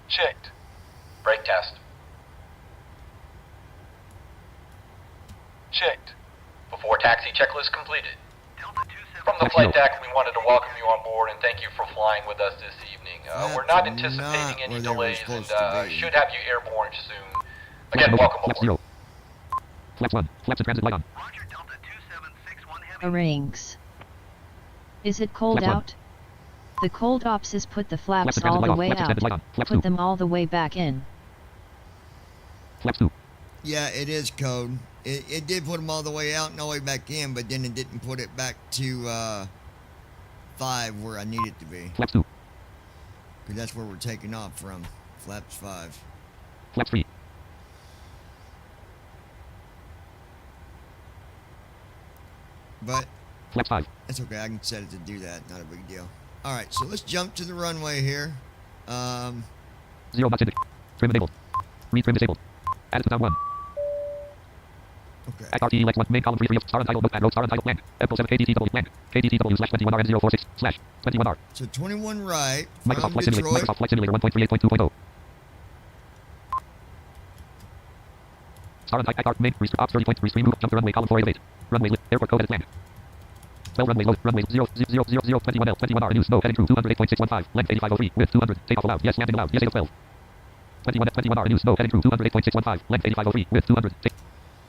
Checked. Brake test. Checked. Before taxi checklist completed. Delta 27. From the flight deck, we wanted to welcome you on board and thank you for flying with us this evening. We're not That's anticipating not any where they were delays supposed and to be. should have you airborne soon. Flap Again, mode. welcome Flap aboard. 0. Flap 1. Flaps in transit light on. Roger, Delta 2761 heavy. Rings. Is it cold Flap one. out? The cold ops is put the Flaps flaps in all transit light the off. way Flaps in out. transit light on. Flap 2. Put them all the way back in. Flap 2. Yeah, it is code. It did put them all the way out and all the way back in, but then it didn't put it back to 5 where I need it to be. Flap 2. Because that's where we're taking off from. Flaps 5. Flap 3. But Flap 5. it's okay. I can set it to do that. Not a big deal. All right, so let's jump to the runway here. 0 box indic. Trim enabled. Read trim disabled. Added to sound 1. Okay. Act RTE Lex 1. Main column 3 of star untitled notepad row star untitled blank. Echo 7 KDTW blank. KDTW slash 21RN046 slash 21R. So 21 right Microsoft from Flight Simulator. Detroit. Microsoft Flight Simulator 1.38.2.0. Star untitled act main restream ops 30.3 stream move jump to runway column 4 8. Runway lit. Airport code at land. Spell runway load. Runway 0000021L 21R news. No heading crew 208.615. Length 8503. Width 200. Takeoff allowed. Yes landing allowed. Yes 8 of 12. 21R news. No heading crew 208.615. Length 8503. Width 200.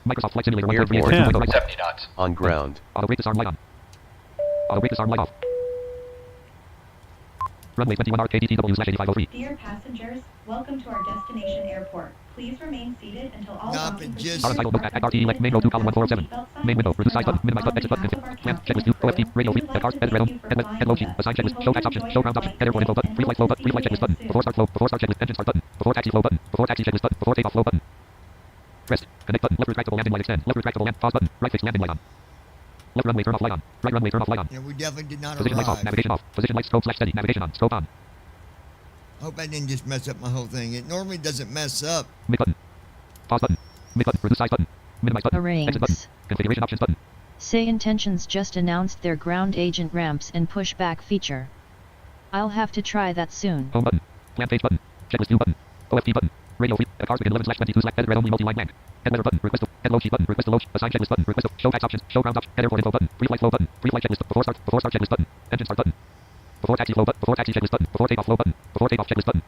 Microsoft Flight Simulator 1.38.2.0. 70 knots. On ground. Auto brake disarm light on. Auto brake disarm light off. Runway 21R KDTW slash 8503. Dear passengers, welcome to our destination airport. Please remain seated until all Nah, docking but just- procedures Title book are at RTE Lex main row 2 column 1407. Main window. Reduce size button. Minimize button. Exit button. Lamp. Checklist 2. OFT. Radio 3. Head card. Head red home. Head low sheet. Assign checklist. Show tax option. Show ground option. Head airport info button. Free flight flow button. Free flight checklist button. Before start flow. Before start checklist. Engine start button. Before taxi flow button. Before taxi checklist button. Before takeoff flow button. Rest. Connect button. Left retractable landing light extend. Left retractable land. Pause button. Right fixed landing light on. Left runway turn off light on. Right runway turn off light on. Yeah, we definitely did not Position lights off. arrive. Navigation off. Position lights scope slash steady. Navigation on. Scope on. Hope I didn't just mess up my whole thing. It normally doesn't mess up. Mid button. Pause button. Mid button. Reduce size button. Minimize button. Exit button. Rings. Configuration options button. Say Intentions just announced their ground agent ramps and pushback feature. I'll have to try that soon. Home button. Plan page button. Checklist view button. OFT button. Radio free. Cars begin 11/22 slash head red only multi-line blank. Head letter button. Request head load sheet button. Request a load. Assign checklist button. Request show tax options. Show ground option. Head airport info button. Free flight flow button. Free flight checklist. Before start checklist button. Engine start button. Before taxi flow button. Before taxi checklist button. Before takeoff flow button. Before takeoff checklist button.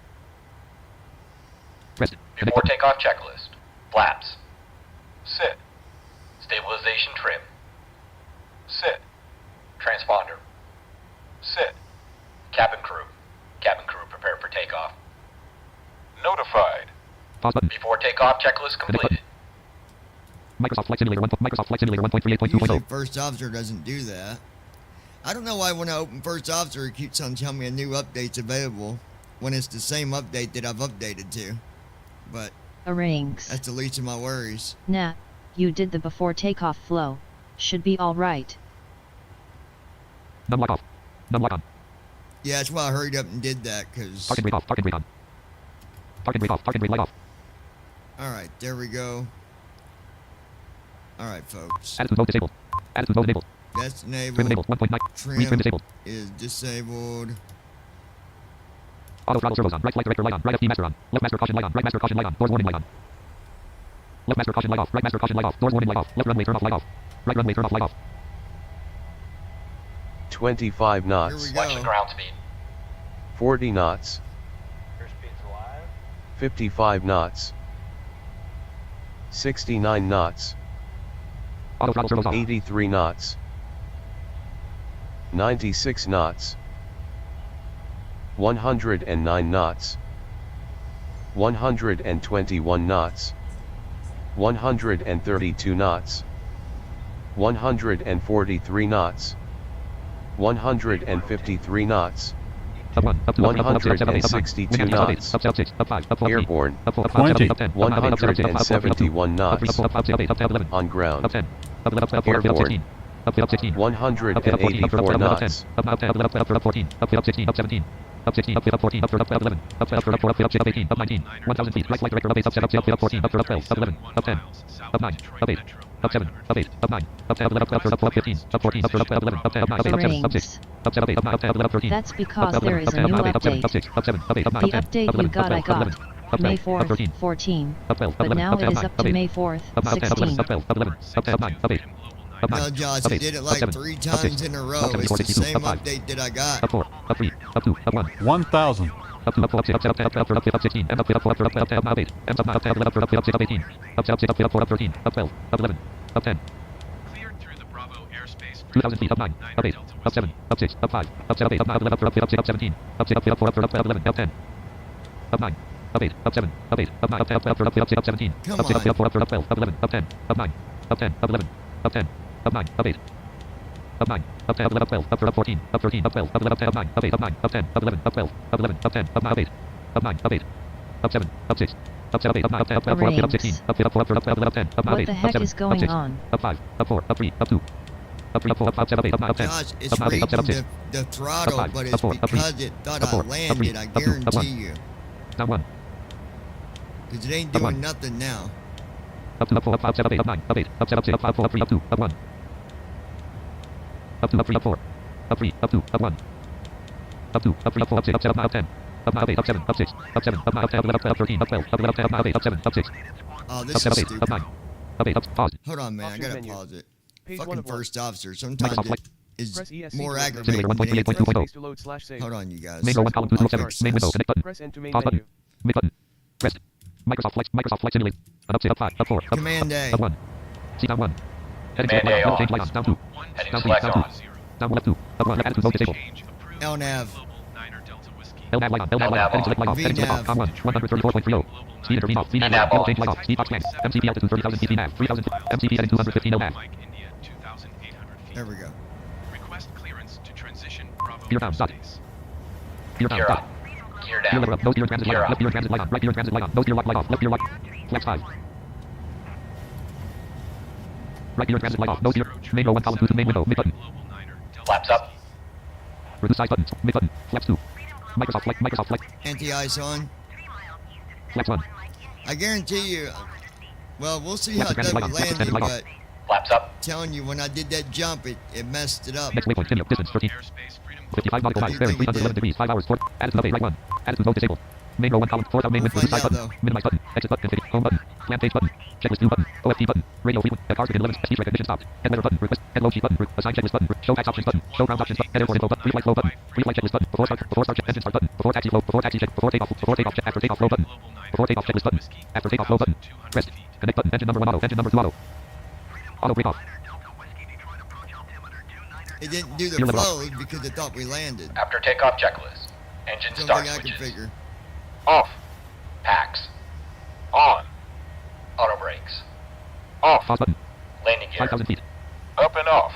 Rest. Connect Before button. takeoff checklist. Flaps. Set. Stabilization trim. Set. Transponder. Set. Cabin crew. Cabin crew prepare for takeoff. Notified. Pause button. Before takeoff checklist completed. Microsoft Flight Simulator 1. Microsoft Flight Simulator Usually 1.38.2.0. first officer doesn't do that. I don't know why when I open first officer it keeps on telling me a new update's available when it's the same update that I've updated to. But Rings. that's the least of my worries. Nah, you did the before takeoff flow. Should be alright. Num lock off. Num lock on. Yeah, that's why I hurried up and did that, because Target brake off. Target brake on. Target brake off. Target brake light off. All right, there we go. All right, folks. Attitude mode disabled. Attitude mode enabled. That's Trim enabled. enabled. 1.9. Trim Retrim disabled. is disabled. Auto throttle servos on. Right flight director light on. Right FD master on. Left master caution light on. Right master caution light on. Doors warning light on. Left master caution light off. Right master caution light off. Doors warning light off. Left runway turn off light off. Right runway turn off light off. 25 Here knots. we Watch the go. ground speed. 40 knots. Airspeed's alive. 55 knots. 69 knots. Auto throttle servos off. 83 knots. 96 knots. 109 knots. 121 knots. 132 knots. 143 knots. 153 knots. Up 1. Up 2. Up 3. Up 4. Up 7. 8. Up 9. 162 Wind angle knots. Up 6. Up 5. Up 4. Airborne. Up 4. Up 5. 7. 8. Up 10. 171 knots. Up 8. Up 8. Up 11. On ground. Up 10. Up 11. Up 4. Up 16. Up 16. 184 knots. Up 10. Up 10. Up 14. Up 16. Up 17. Up 16. Up 14. Up 11. Up 12. Up 4. Up 18. Up 19. 1,000 feet. Right flight director. Up 8. Up 7. Up 14. Up 12. Up 11. Up 10. Up 9. Up 8. Up 7. Up 8. Up 9. Up 10. Up 11. Up 15. Up 14. Up 11. Up 10. Up 9. Up 8. Up 7. Up 6. Up 7. Up 8. Up 9. Up 10. Up 11. 13. That's Up because 11. there is Up a 10. new Up 8. Up 7. Up update. 6. Up 7. Up 8. Up 9. The Up 10. update Up you 11. got I Up got 11. Up May 12. Up 13. 4th, 14. Up 12. Up But 11. now Up 10. it Up is 9. up Up to 8. May 4th, Up 9. Up 10. Up 11. 16. Up 12. Up 11. Up 10. Up 9. Up 8. Up 9. No, Josh, Up I 8. did it Up like 7. 3 Up times 6. in a row. Up 7. It's the 62. same Up 5. update that I got. Up 4. Up 3. Up 2. Up 1. 1,000. Up 2. Up 4. Up 6. Up 7. Up 10. Up 12. Up 16. M up 4. Up 4. Up 10. Up 10. Up 8. M up 9. Up 10. Up 11. Up 6. Up 18. Up 6. Up 6. Up 4. Up 13. Up 12. Up 11. Up 10. Cleared through the Bravo airspace. 2,000 feet. Up 9. Up 8. Up 7. Up 6. Up 5. Up 7. Up 8. Up 9. Up 11. Up 6. Up 17. Up 6. Up 4. Up 4. Up 11. Up 10. Up 9. Up 8. Up 7. Up 8. Up 9. Up 10. Up 12. Up 6. Up 17. Come Up 6. Up on. 4. Up 4. Up 12. Up 11. Up 10. Up 9. Up 10. Up 11. Up 10. Up 9. Up 8. Up 9. Up 10. Up 11. Up 12. Up 14. Up 13. Up 12. Up 11. Up 10. Up 9. Up 8. Up 9. Up 10. Up 11. Up 12. Up 11. Up 10. Up 9. Up 8. Up 9. Up 8. Up 7. Up 6. Up 7. Up 8. Up 9. Up 10. Up 12. Up 16. Rings. Up 4. Up 4. Up 4. Up 12. Up 10. Up 9. Up What 8. the Up heck 7. is Up going 6. on? Up 5. Up 4. Up 3. Up 2. Up 3. Up 4. Up 5. 7. Up 8. Up 9. Up 10. Josh, it's Up 9. Up 8. Up 7. Up 6. reading the throttle, five, but up it's four, up three, because it thought up I four, up landed, three, I up two, up one. guarantee you. Down 1. Because it ain't Up one. doing nothing now. Up 2. Up 4. Up 5. 7. Up 8. Up 9. Up 8. Up 7. Up 6. Up 5. 4. Up 3. Up 2. Up 1. Up 2. Up 3. Up 4. Up 3. Up 2. Up 1. Up 2. Up 3. Up 4. Up 6. Up 7. Up 9. Up 10. Up 9. Up 8. Up 7. Up 6. Up 7. Up 9. Up 10. Up 11. Up 13. Up 12. Up 11. Up 10. Up 9. Up 8. Up 7. Up 6. Oh, Up this 7. is Up 8. Up 9. stupid. Up 8. Up. Pause. Hold on, man. I Options gotta menu. pause it. Page 1 Fucking of 1. first officer. Sometimes Microsoft it Flight. is Press ESC more to open. aggravating Simulator than anything. 1.38.2.0. Space to load /save. Hold on, you guys. Main row 1 column 2 row 7. Main window. Connect button. Press N to main Pause button. menu. Mid button. Rest. Microsoft Flight. Microsoft Flight Simulator. Up 6. Up 5. Up 4. Up. Command A. Up 1. See down 1. Heading Command select A light on. Change on. light on. Down 2. Heading Down 3. select Down on. 2. Down left 2. Up 1. Attitude mode disabled. LNAV. LNAV light on. LNAV light on. Heading select light off. Heading select off. On 1. 134.30. Speed intervene off. VNAV off. Auto change light off. Speed box blank. MCP altitude 30,000 feet. VNAV 3,000 feet. MCP setting 215 LNAV. There we go. Request clearance to transition Bravo Gear down. Dot. airspace. Gear down. Gear Stop. up. Gear Gear down. lever up. Nose gear and transit light Gear on. up. Left gear and transit light on. Right gear and transit light on. Nose gear lock light off. Left gear lock. Flex 5. Right gear and transit light off. Nose gear. Main row 1 column 2 to main window. Mid button. Flaps up. Reduce size buttons. Mid button. Flex 2. Microsoft Flight. Microsoft Flight. Anti-ice on. Flex 1. I guarantee you. Well, we'll see how Left it does transit light with on. Left landing, transit light on. but Flaps up. telling you, when I did that jump, it messed it up. Next waypoint. Continue. Distance 13. 55 nautical miles. Bearing 311 degrees. 5 hours. 4. Attitude update. Right 1. Attitude mode disabled. Main row 1 column 4 main We'll window. Reduce find size out, button. though. Minimize button. Exit button. Config. Home button. Plan page button. Checklist view button. OFT button. Radio frequency. Cars within limits. Speech recognition stopped. Head letter button. Request. Head load sheet button. Assign checklist button. Show tax options button. Show ground options button. Head airport info button. Pre-flight flow button. Pre-flight checklist button. Before start engine start button. Before taxi flow. Before taxi check. Before takeoff. Before takeoff check. After takeoff flow button. Before takeoff checklist button. After takeoff flow button. Rest. Connect button. Engine number 1 auto. Engine number 2 auto. Auto break off. It didn't do the Gear level flows because it thought we landed. After takeoff checklist. Engine Something start I can switches. figure. Off. Packs. On. Auto brakes. Off. Pause button. Landing gear. 5,000 feet. Up and off.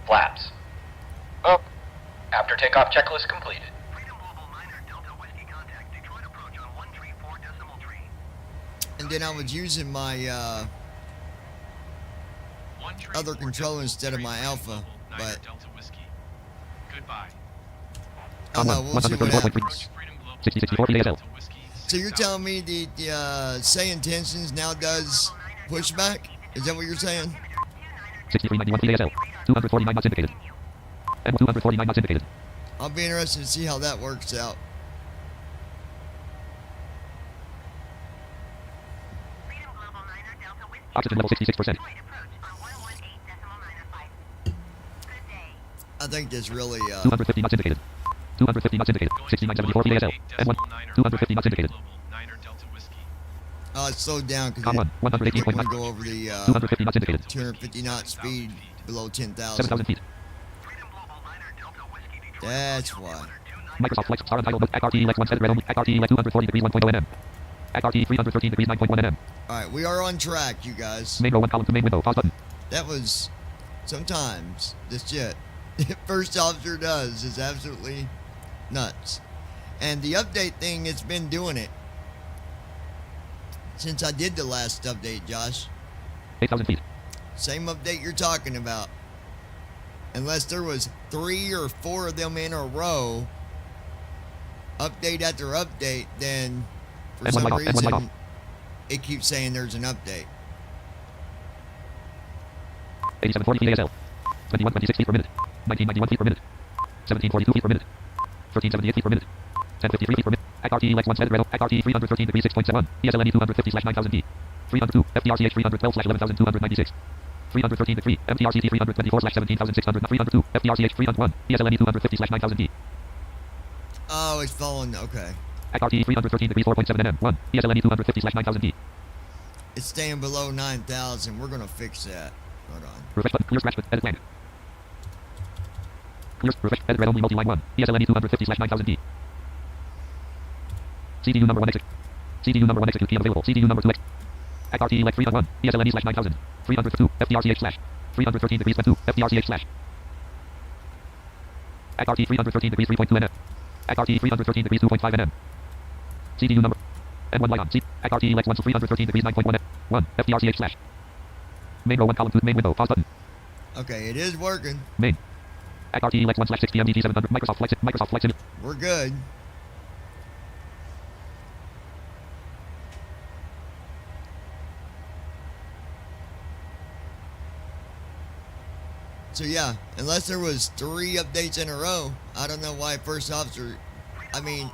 Flaps. Up. After takeoff checklist completed. And then I was using my other controller instead of my alpha, but Goodbye. oh no, we'll see what 134.3. happens. 6064 ASL. So you're telling me the say intentions now does pushback? Is that what you're saying? 6391 PASL. 249 knots indicated. And 249 knots indicated. I'll be interested to see how that works out. Oxygen level 66%. I think this really 250 knots indicated. 250 knots indicated. 6974 PASL. M1. 250 knots indicated. it slowed down because Com 1. it want 118.9. to go over the 250 knots indicated. 250 knot speed below 10,000. 7,000 feet. That's why. Microsoft Flight Star Untitled ACRT Lex 1 set red only. ACRT Lex 240 degrees 1.0 nm. ACRT 313 degrees 9.1 nm. Alright, we are on track, you guys. Main row 1 column 2 main window. Pause button. That was sometimes this shit. First officer does is absolutely nuts. And the update thing, it's been doing it since I did the last update, Josh. 8,000 feet. Same update you're talking about. Unless there was 3 or 4 of them in a row, update after update, then for some reason it keeps saying there's an update. 8740 PASL. 2126 feet per minute. 1991 feet per minute. 1742 feet per minute. 1378 feet per minute. 1053 feet per minute. ACRT Lex 1 set red. ACRT 313 degrees 6.71. ESLNE 250/9000 D. 302. FTRCH 312/11296. 313 degree. MTRCT 324/17600. 302. FTRCH 301. ESLNE 250/9000 D. Oh, it's falling. Okay. ACRT 313 degrees 4.7 nm. 1. ESLNE 250/9000 D. It's staying below 9,000. We're gonna fix that. Hold on. Refresh button. Clear scratch button. Edit blank. Clear refresh. Edit red only multi-line 1. ESLNE 250/9000 D. CDU number 1 exit. CDU number 1 execute key available. CDU number 2 exit. ACRT Lex 301. ESLNE/9000. 302. FTRCH/ 313 degrees 2. FTRCH/. ACRT 313 degrees 3.2 nm. ACRT 313 degrees 2.5 nm. CDU number N1 line on. ACRT Lex 1 313 degrees 9.1 1. FTRCH/. Main row 1 column 2 main window. Pause button. Okay, it is working. Main. ACRT Lex 1/6 pmdg 700. Microsoft Flight Sim. We're good. So yeah, unless there was 3 updates in a row, I don't know why first officer. I mean,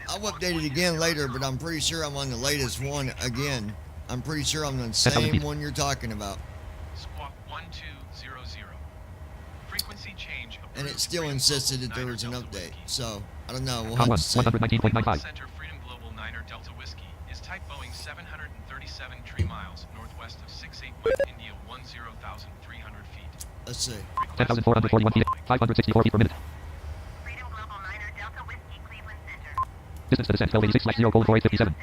I'll update it again later, but I'm pretty sure I'm on the latest one again. I'm pretty sure I'm on the same one you're talking about. Squawk 1200. Frequency change. And it still insisted that there was an update. So I don't know. We'll Com have 1. to see. 119.95. Center Freedom Global Niner Delta Whiskey is type Boeing 737 tree miles northwest of 68 West India 10,300 feet. Let's see. 10,441 feet. 564 feet per minute. Freedom Global Niner Delta Whiskey Cleveland Center. Distance to descent 1286/0 colon 4857.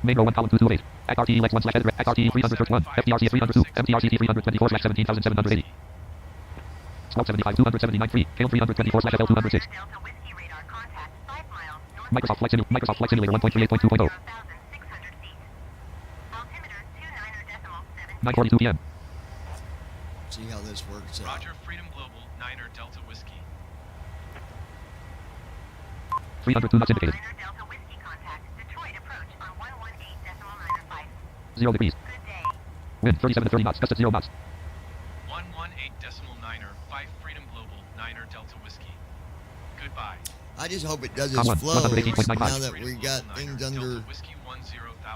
Main row 1 column 228. ACRT Lex 1/edit red. ACRT 331. FTRC 302. MTRCT 324/17780. Squawk 75 279 3. Kale 324/FL 206. Delta Whiskey radar contact 5 miles north. Microsoft Flight Simulator 1.38.2.0. 600 feet. Altimeter 29.7. 9:42 p.m. See how this works out. Roger, Freedom Global Niner Delta Whiskey. 302 knots indicated. Niner Delta Whiskey contact. Detroit approach on 118.95. 0 degrees. Good day. Wind 37 to 30 knots. Gust at 0 knots. 118.9 5 Freedom Global Niner Delta Whiskey. Goodbye. I just hope it does Com its 1. flow 118.95. now that we got things under Whiskey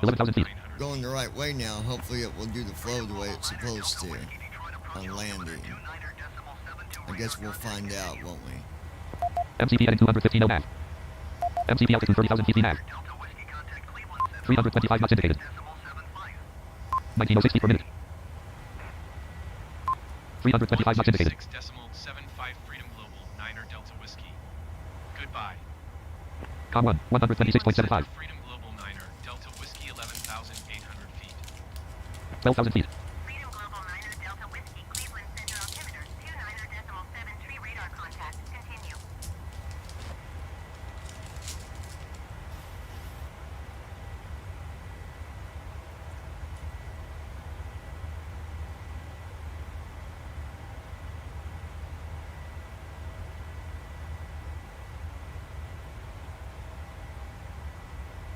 11,000 feet. going the right way now. Hopefully it will do the flow the way it's supposed to on landing. I guess we'll find out, won't we? MCP heading 215 LNAV. MCP altitude 30,000 feet VNAV. 325 knots indicated. 1906 feet per minute. 325 knots indicated. 6.75 Freedom Global Niner Delta Whiskey. Goodbye. Com 1. 126.75. Freedom Global Niner Delta Whiskey 11,800 feet. 12,000 feet. Freedom Global Niner Delta Whiskey Cleveland Center altimeter 29.73 radar contact. Continue.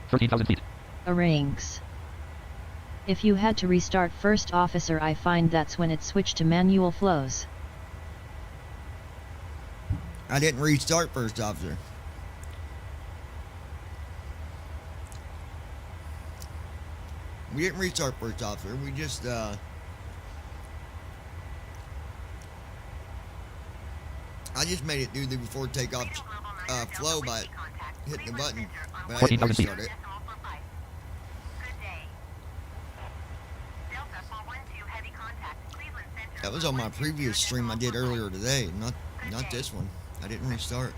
13,000 feet. Ranks. If you had to restart first officer, I find that's when it switched to manual flows. I didn't restart first officer. We didn't restart first officer. We just I just made it do the before takeoff flow by hitting the button, but I didn't 14,000 feet. restart it. That was on my previous stream I did earlier today, not this one. I didn't restart.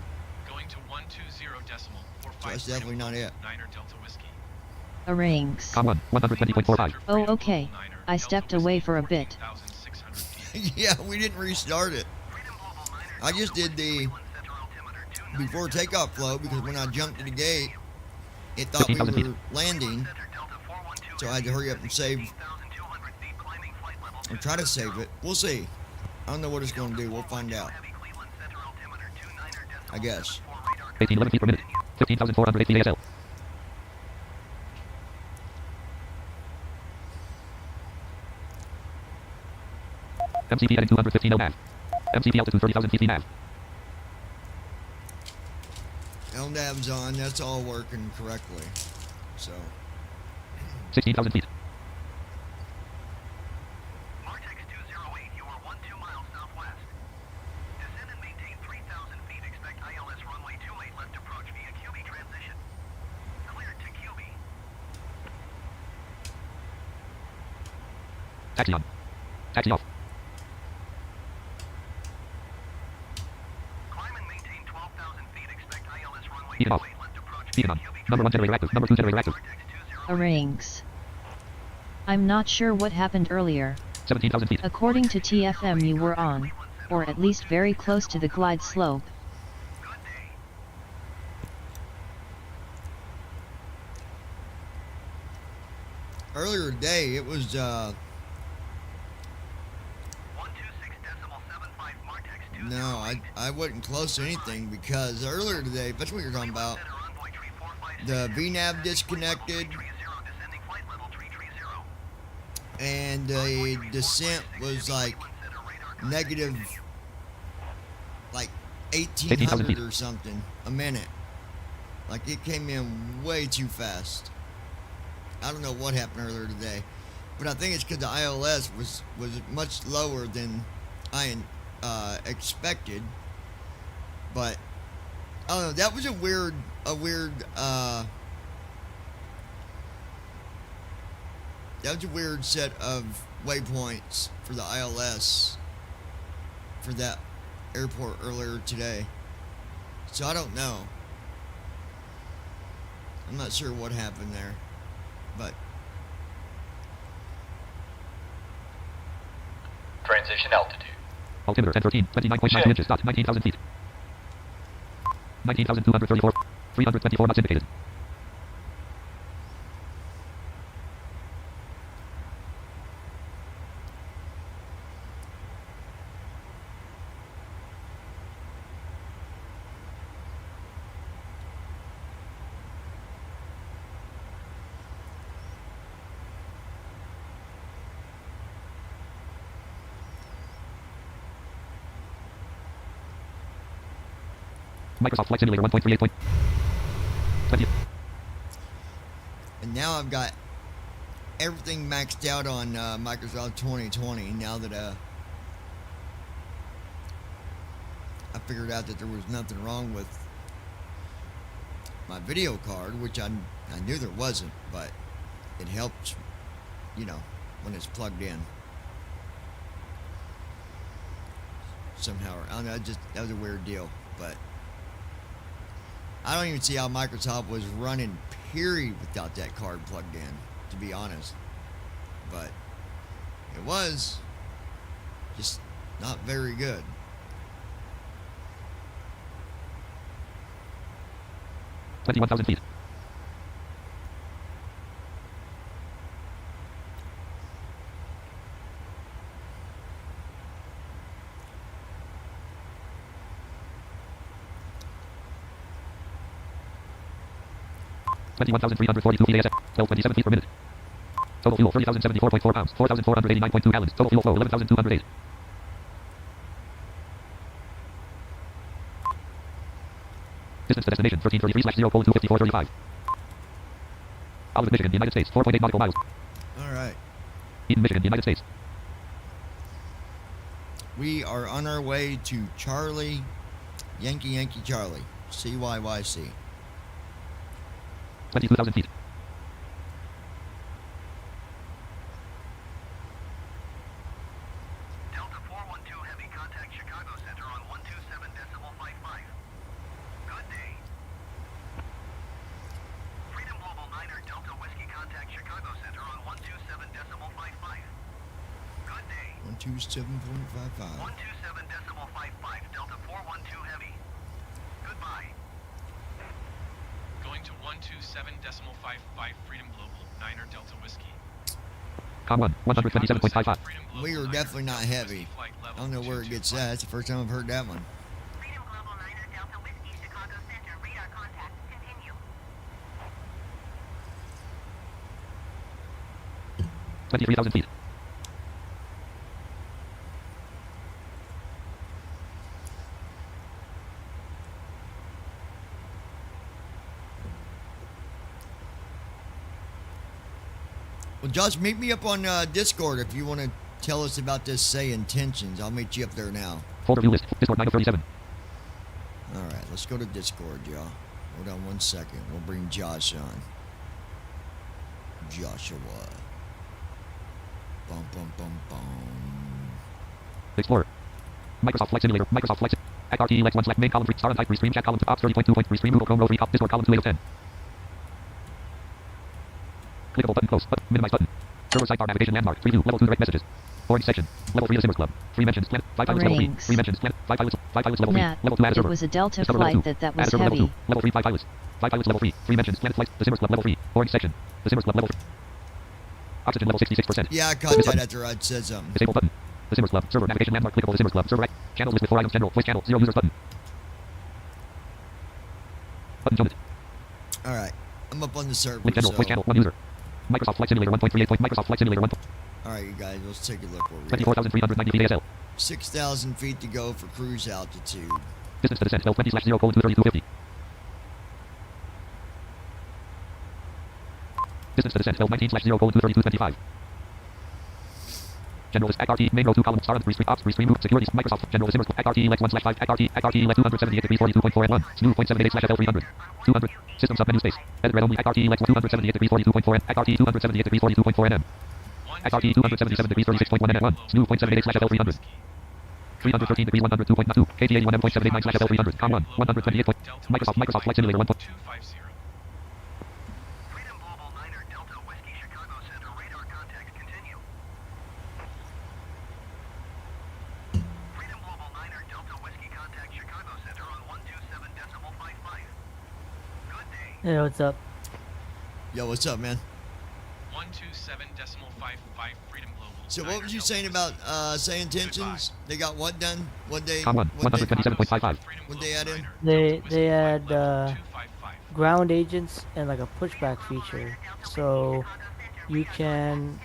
Going to 120 decimal. So that's definitely not it. Niner Delta Whiskey. Ranks. Com 1, 120.45. Oh, okay. I stepped away for a bit. 8,600 feet. Yeah, we didn't restart it. I just did the before takeoff flow because when I jumped to the gate, it thought we 15,000 feet. were landing, so I had to hurry up and save, or try to save it. We'll see. I don't know what it's going to do. We'll find out. I guess. 1811 feet per minute. 15,408 feet ASL. MCP heading 215 nav. MCP altitude 30,000 feet nav. LNAV's on. That's all working correctly. So. 16,000 feet. Martex 208, you are 12 miles southwest. Descend and maintain 3,000 feet. Expect ILS runway 28 left approach via QB transition. Cleared to QB. Taxi on. Taxi off. Climb and maintain 12,000 feet. Expect ILS runway Beacon off. 28 left approach Beacon via on. QB Number 1 generator active. Number 2 generator active. Ranks. I'm not sure what happened earlier. 17,000 feet. According to TFM, you were on, or at least very close to the glide slope. Earlier today, it was 126.75 Martex 208. no, I wasn't close to anything because earlier today, that's what you're talking about. The VNAV disconnected, and the descent was like negative, like 1,800 or something a minute. Like it came in way too fast. I don't know what happened earlier today, but I think it's because the ILS was much lower than I expected. But I don't know. That was a weird set of waypoints for the ILS for that airport earlier today. So I don't know. I'm not sure what happened there, but Transition altitude. Altimeter 1013. 29.92 inches. Dot 19,000 feet. 19,234. 324 knots indicated. Microsoft Flight Simulator 1.38. 20. and now I've got everything maxed out on Microsoft 2020. Now that I figured out that there was nothing wrong with my video card, which I knew there wasn't, but it helps, you know, when it's plugged in. Somehow, I don't know, that was a weird deal, but I don't even see how Microsoft was running, period, without that card plugged in, to be honest. But it was just not very good. $21,000 feet. 21,342 feet ASF. 1227 feet per minute. Total fuel 30,074.4 pounds. 4,489.2 gallons. Total fuel flow 11,208. Distance to destination 1333/0:254:35. Olivet, Michigan, United States. 4.8 nautical miles. All right. Eden, Michigan, United States. We are on our way to Charlie, Yankee Yankee Charlie, CYYC. 22,000 feet. Delta 412 Heavy, contact Chicago Center on 127.55. Good day. Freedom Global 9er Delta Whiskey, contact Chicago Center on 127.55. Good day. 127.55. 127.55, Delta 412 Heavy. Goodbye. Going to 127.55 Freedom Global, 9er Delta Whiskey. Com 1, 127.55. Freedom Global We were 9er definitely not Delta heavy. Whiskey, flight I level don't know where it gets 225. at. It's the first time I've heard that one. Freedom Global 9er Delta Whiskey, Chicago Center, radar contact. Continue. 23,000 feet. Well, Josh, meet me up on Discord if you want to tell us about this Say Intentions. I'll meet you up there now. Folder view list. Discord 9 of 37. All right, let's go to Discord, y'all. Hold on 1 second. We'll bring Josh on. Joshua. Bum, bum, bum, bum. Explorer. Microsoft Flight Simulator. Microsoft Flight Simulator. Act RTE Lex 1 select main column 3 star on type restream chat column ops 30.2 restream Google Chrome row 3 Discord column 2 8 of 10. Clickable button close button minimize button. Server sidebar navigation landmark preview level 2 direct messages. Orange section. Level 3 of Simmers Club. 3 mentions planet. 5 pilots level 3. Ranks. 3 mentions planet. 5 pilots level 3. Nat, Level 2 add a it server. was a Delta Discover level flight 2. that Add a was server level 2. heavy. Level 3 5 pilots. 5 pilots level 3. 3 mentions planet flight. The Simmers Club level 3. Orange section. The Simmers Club level 3. Oxygen level 66%. Yeah, I caught that after I'd said something. Disable button. The Simmers Club. Server navigation landmark clickable. The Simmers Club. Server right. Channels list with 4 items general. Voice channel. 0 users button. Button joined. All right, I'm up on the server. Link general. So. Voice channel. 1 user. Microsoft Flight Simulator 1.38. Microsoft Flight Simulator 1. All right, you guys, let's take a look where we're 24,390 feet ASL. 6,000 feet to go for cruise altitude. Distance to descent. L20/0:23250. Distance to descent. L19/0:23225. General list. Act RT. Main row 2 column. Star on 3 stream. Ops 3 stream. Security. Microsoft. General list. Simmers. Act RT. Lex 1/5. Act RT. Act RT. Lex 278 degrees 42.4 at 1. Snoo 0.78/FL300. 200. System sub menu space. Edit red only. Act RT. Lex 278 degrees 42.4 Act RT. 278 degrees 42.4 NM. Act RT. 277 degrees 36.1 at 1. Snoo 0.78/FL300. 313 degrees 102.2. KT 81M.789/FL300. Com 1. 128. Microsoft Flight Simulator 1. 250. Freedom Global 9er Delta Whiskey, Chicago Center, radar contact. Continue. Freedom Global 9er Delta Whiskey, contact Chicago Center on 127.55. Good day. Hey, what's up? Yo, what's up, man? 127.55 Freedom Global. So what 9er was you Delta saying Whiskey. about Say Intentions? They got what done? What they? Com 1. What they, 127.55. what they add in? They had ground agents and like a pushback feature, so you can.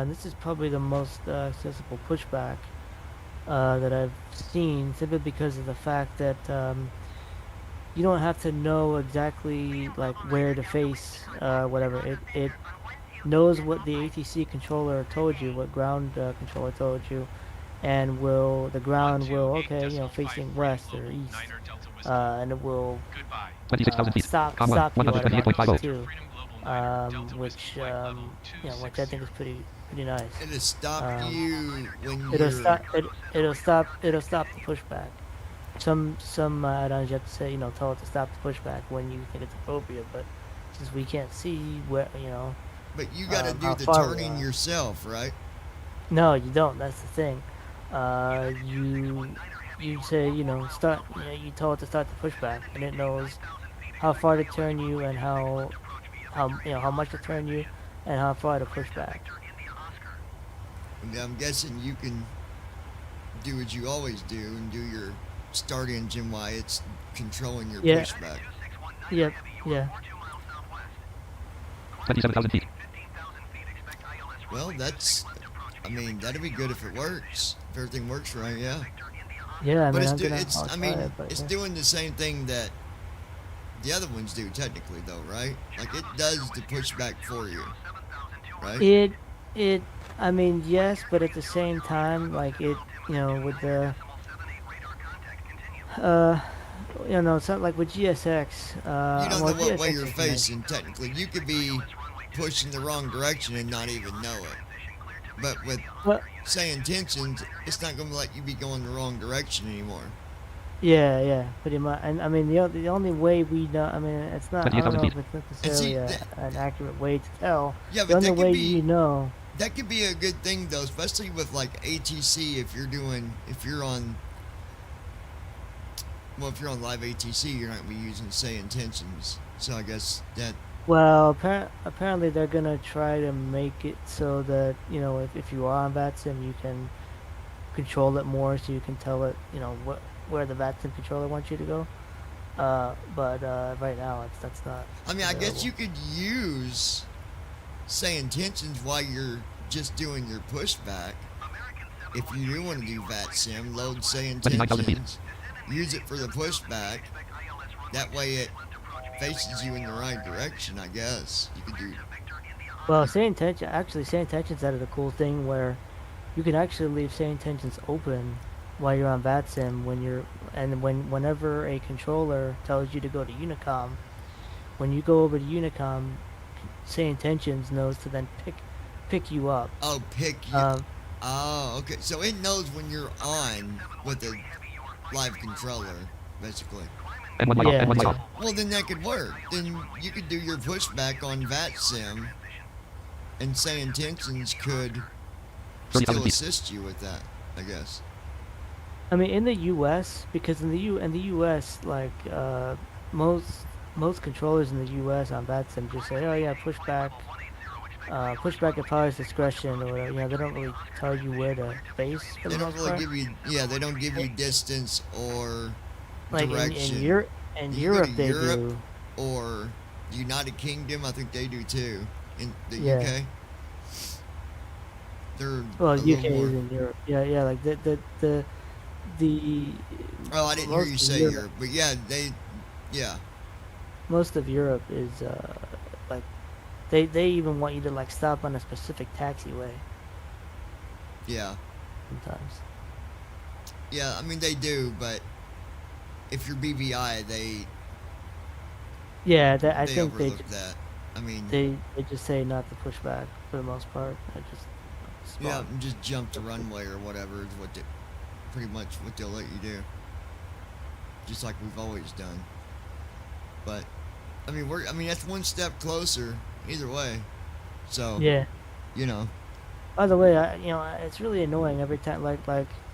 This is probably the most accessible pushback that I've seen, simply because of the fact that you don't have to know exactly like where to face whatever. It knows what the ATC controller told you, what ground controller told you, and the ground will, okay, you know, facing west or east, and it will 26,000 feet. stop Com you 1. at about 128.50. too, which which I think is pretty nice. It'll stop you when It'll you're. stop the pushback. Some add-ons you have to say, you know, tell it to stop the pushback when you think it's appropriate, but since we can't see where, you know. But you got to do how the far we turning are. yourself, right? No, you don't. That's the thing. You say, you know, start. You know, you tell it to start the pushback, and it knows how far to turn you and how you know how much to turn you and how far to push back. And I'm guessing you can do what you always do and do your start engine while it's controlling your Yeah. pushback. Yep. Yeah. 27,000 feet. Well, that's. I mean, that'd be good if it works. If everything works right, yeah. Yeah, I But mean, it's I'll I mean, try it, but it's yeah. doing the same thing that the other ones do technically, though, right? Like it does the pushback for you, right? I mean, yes, but at the same time, like it, with the, uh, it's not like with GSX. You don't Well, know what way GSX you're is nice. facing technically. You could be pushing the wrong direction and not even know it. But with Well, say intentions, it's not going to let you be going the wrong direction anymore. yeah, pretty much. And I mean, the only way we know, I mean, it's not. I don't 28,000 know feet. if it's And see, necessarily an accurate way to tell. Yeah, The but only that way could be you know. that could be a good thing though, especially with like ATC. If you're on live ATC, you're not going to be using say intentions. So I guess that. Well, apparently they're gonna try to make it so that if you are on VATSIM, you can control it more, so you can tell it where the VATSIM controller wants you to go. But right now that's not. I mean, I guess available. you could use say intentions while you're just doing your pushback. If you do want to do VATSIM, load say 29,000 feet. intentions, use it for the pushback. That way it faces you in the right direction, I guess. You could do. Well, say intentions added a cool thing where you can actually leave say intentions open while you're on VATSIM whenever a controller tells you to go to Unicom. When you go over to Unicom, say intentions knows to then pick you up. Oh, pick you. Oh, okay. So it knows when you're on with the live controller, basically. And one light off. Yeah. And one light off. Well, then that could work. Then you could do your pushback on VATSIM, and say intentions could 30,000 still feet. assist you with that, I guess. I mean, in the U.S., because in the U.S., like most controllers in the U.S. on VATSIM just say, oh yeah, pushback at player's discretion, or whatever. They don't really tell you where to face for They the don't most really part. give you, they don't give you distance or Like direction. in You go Europe, to they Europe, do. or the United Kingdom, I think they do too. In the Yeah. UK, they're Well, a UK little is more. in Europe. Yeah, like the Oh, I didn't hear most you of say Europe- Europe, but yeah, yeah. most of Europe is like they even want you to like stop on a specific taxiway Yeah. sometimes. Yeah, I mean they do, but if you're BVI, Yeah, I they think overlook that. I mean, they just say not to push back for the most part. They just yeah, spawn. and just jump the runway or whatever is pretty much what they'll let you do. Just like we've always done. But I mean, that's one step closer either way. So Yeah. By the way, it's really annoying every time. Like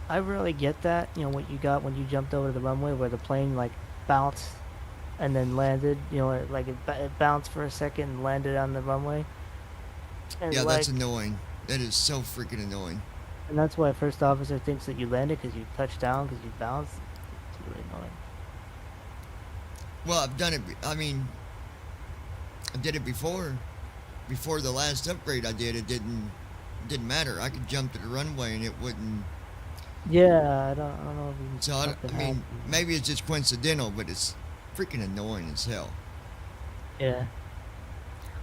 I really get that. What you got when you jumped over the runway, where the plane like bounced and then landed. It bounced for a second and landed on the runway. And yeah, like, that's annoying. That is so freaking annoying. and that's why first officer thinks that you landed because you touched down because you bounced. It's really annoying. Well, I've done it. I mean, I did it before. Before the last upgrade I did, it didn't matter. I could jump to the runway and it wouldn't. Yeah, I don't know if you So I mean, maybe it's just coincidental, but it's freaking annoying as hell. Yeah.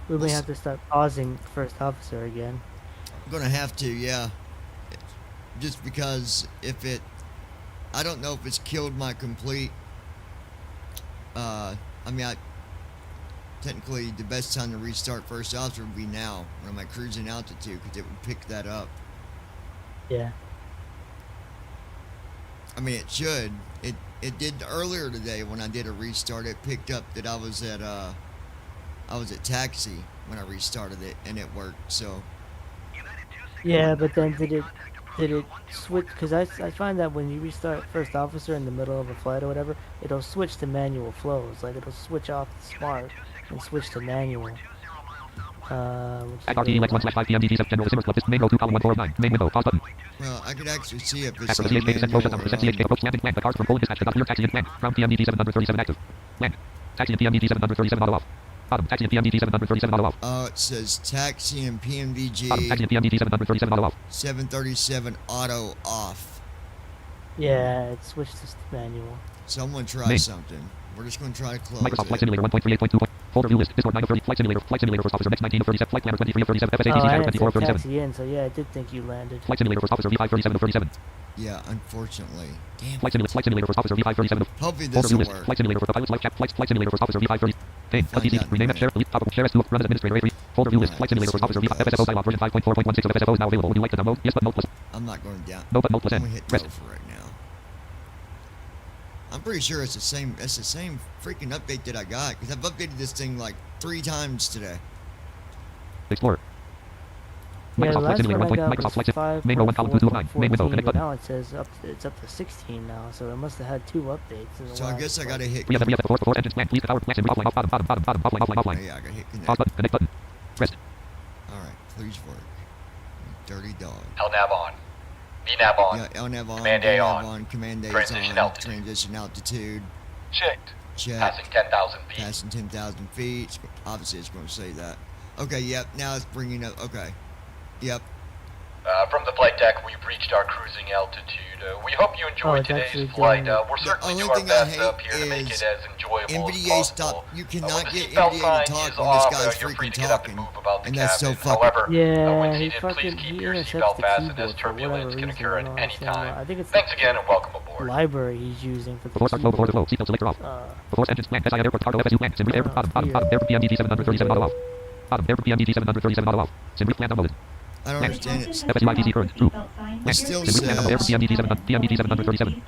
We may have to start pausing first officer again. I'm gonna have to, yeah. Just because I don't know if it's killed my complete. I mean, technically the best time to restart first officer would be now when I'm at cruising altitude, because it would pick that up. Yeah. I mean, it should. It did earlier today when I did a restart. It picked up that I was at taxi when I restarted it, and it worked. So Yeah, but then did it switch? Because I find that when you restart first officer in the middle of a flight or whatever, it'll switch to manual flows. Like it'll switch off the smart and switch to manual. At RTE Lex 1/5 pmdg set general Simmers Club. This main row 2 column 149. Main window. Pause button. well, I could actually see if it's After the CHK descent motion number. Descent CHK approach landing plan. The cars from Poland dispatch. The clear taxi in plan. Ground pmdg 737 active. Land. Taxi in pmdg 737 auto off. Bottom. Taxi and PMDG 737 auto off. It says taxi and Bottom. Taxi PMDG and PMDG 737 auto off. 737 auto off. Yeah, it switched to manual. Someone try Name. something. We're just going to try to close Microsoft Flight it. Simulator 1.38.2. Folder view list. Discord 9 of 30. Flight Simulator. Flight Simulator first officer. Next 19 of 37. Flight planner 23 of 37. FSA Oh, DC I Shadow didn't 24 of say 37. taxi in, so yeah, I did think you landed. Flight Simulator first officer V5 37 of 37. Yeah, unfortunately. Damn. Flight Simulator first officer V5 37 of. Hopefully Folder this view will list. work. Flight Simulator for pilot's life chat. Flight Simulator first officer V5 30. Name. Find TC. out in a Rename as minute. sheriff. Top of sheriff 2. Run as administrator A3. Folder view list. Alright, Flight Simulator let's first officer see V5 what FSFO goes. dialog version 5.4.16 of FSFO is now available. Would you like to download? Yes, but no plus. I'm not going down. No, but no plus I'm N. going to hit Rest. go for right now. I'm pretty sure it's the same. It's the same freaking update that I got because I've updated this thing like 3 times today. Explorer. Yeah, the Microsoft Flight last Simulator one I 1. got Microsoft was Flight Simulator. Main row 1 column 2 2 of 9. Main window. 5.14, Connect but button. now it says it's up to 16 now, so it must have had 2 updates. In the So I last, guess I got to like- hit. We have before engines plan. Please power plants and offline off bottom offline. Yeah, I got to hit Pause connect. button. Connect button. Rest. All right, please work. You dirty dog. LNAV on. VNAV on. Yeah, LNAV on. Command A VNAV on. Command A Transition on. altitude. Transition altitude. Checked. Check. Passing 10,000 feet. Passing 10,000 feet. Obviously, it's going to say that. Okay, yep. Now it's bringing up. Okay. Yep. From the flight deck, we've reached our cruising altitude. We hope you enjoyed it's actually today's flight. doing- We're certainly only doing our thing I best up hate here to make is it as enjoyable as NVDA possible. stop. You When cannot the get seatbelt NVDA sign to talk is when this off, guy's you're free freaking to get up and talking. move about the And that's so cabin. fucking. However, Yeah, when he seated, fucking please keep he your intercepts seatbelt the fastened keyboard as for whatever turbulence can reason. occur I at don't any understand why. time. I think it's Thanks the again and welcome aboard. library he's using for the Before start flow. Before the flow. keyboard. Seatbelt selector off. Before engines plan. SIM airport cargo FSU plan. Sim air. Bottom. Air PMDG 737 auto off. Bottom. Air PMDG 737 auto off. Sim plan downloaded. I don't Next. understand it. FSUITC current. True. It still Sim plan number. Air PMDG 737.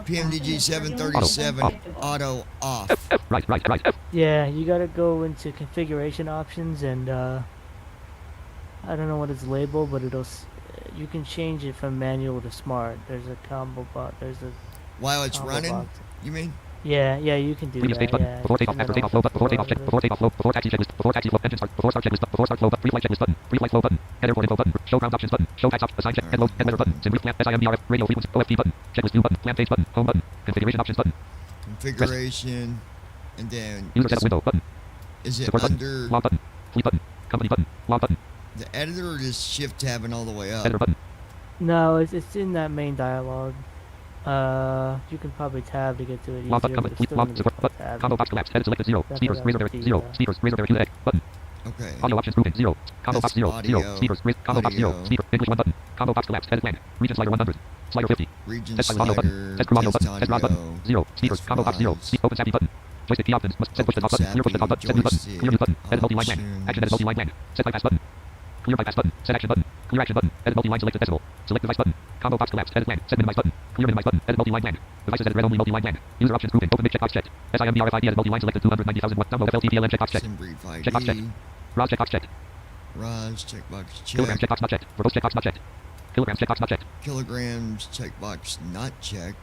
PMDG 737 auto off. F. Right. F. Yeah, you gotta go into configuration options and I don't know what it's labeled, but you can change it from manual to smart. There's a combo bot. There's a While it's combo running, box. you mean? Yeah, you can do Previous that. stage button. Yeah, Before you takeoff. turn After that takeoff off flow. Before takeoff check. before Before takeoff flow. Before taxi checklist. Before taxi flow. Engine start. Before start checklist. Before start flow. Pre-flight checklist button. Pre-flight flow button. Head airport info button. Show ground options button. Show tax options. Assign check. Head load. Head weather button. Sim plan. SIMBRF. Radio frequency. OFT button. Checklist view button. Plan page button. Home button. Configuration options button. Configuration, and then User setup window button. is it Support button. under Log button. Fleet button. Company button. Log button. the editor or just shift tabbing all the way up? Editor button. No, it's in that main dialogue. You can probably tab to get to it easier, Log button. but Company. it's Fleet still log. gonna be Support called button. tab. Combo box collapsed. Headed selected 0. That's Speakers. what Razor I Barrett would 0. do, Speakers. Razor Barrett egg button. Okay. Audio options grouping 0. Combo box That's 0. 0. audio, Speakers. Combo box 0. audio. Speaker. English 1 button. Combo box collapsed. Headed blank. Region slider 100. Slider 50. Region Test audio slider, button. Test crew audio test button. Test rod button. audio, 0. Speakers. test Combo box 0. rods. Open SAPI button. Joystick key options. Must set push to top Open button. Clear push to top button. Set mute button. joystick Clear mute button. Edit multi-line blank. Action edit multi-line blank. Set bypass button. Clear bypass button. Set action button. Clear action button. Edit multi-line selected decimal. Select device button. Combo box collapsed. Edit blank. Set minimize button. Clear minimize button. Edit multi-line blank. Devices edit read only multi-line blank. User options grouping. Open mid checkbox checked. SIMBRFID edit multi-line selected 290,000 watt. Download FLTPLN checkbox checked. Simbrief Checkbox checked. ID, ROS checkbox checked. ROS checkbox Kilograms check, checkbox not checked. Verbose checkbox not checked. Kilograms checkbox not checked. kilograms checkbox not checked,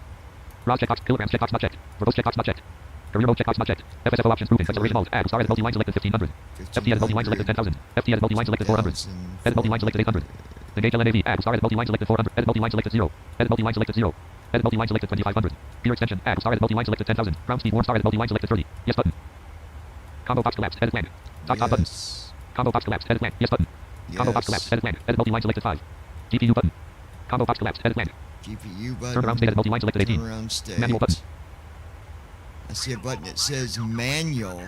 ROS checkbox. Kilograms checkbox not checked. Verbose checkbox not checked. Career mode checkbox not checked. FSFO options grouping. Acceleration mode. Add star edit multi-line selected 1500. FT edit multi-line selected 10,000. FT edit multi-line selected 400. Edit multi-line selected 800. Engage LNAV. Add star edit multi-line selected 400. Edit multi-line selected 0. Edit multi-line selected 0. Edit multi-line selected 2500. Gear extension. Add star edit multi-line selected 10,000. Ground speed warm star edit multi-line selected 30. Yes button. Combo box collapsed. Edit blank. Talk button. Yes. Combo box collapsed. Edit blank. Yes button. Combo box collapsed. Edit blank. Edit multi-line selected 5. GPU button. Combo box collapsed. Edit blank. GPU button. Turn around state edit multi-line selected 18. Turnaround state. Manual button. I see a button that says manual.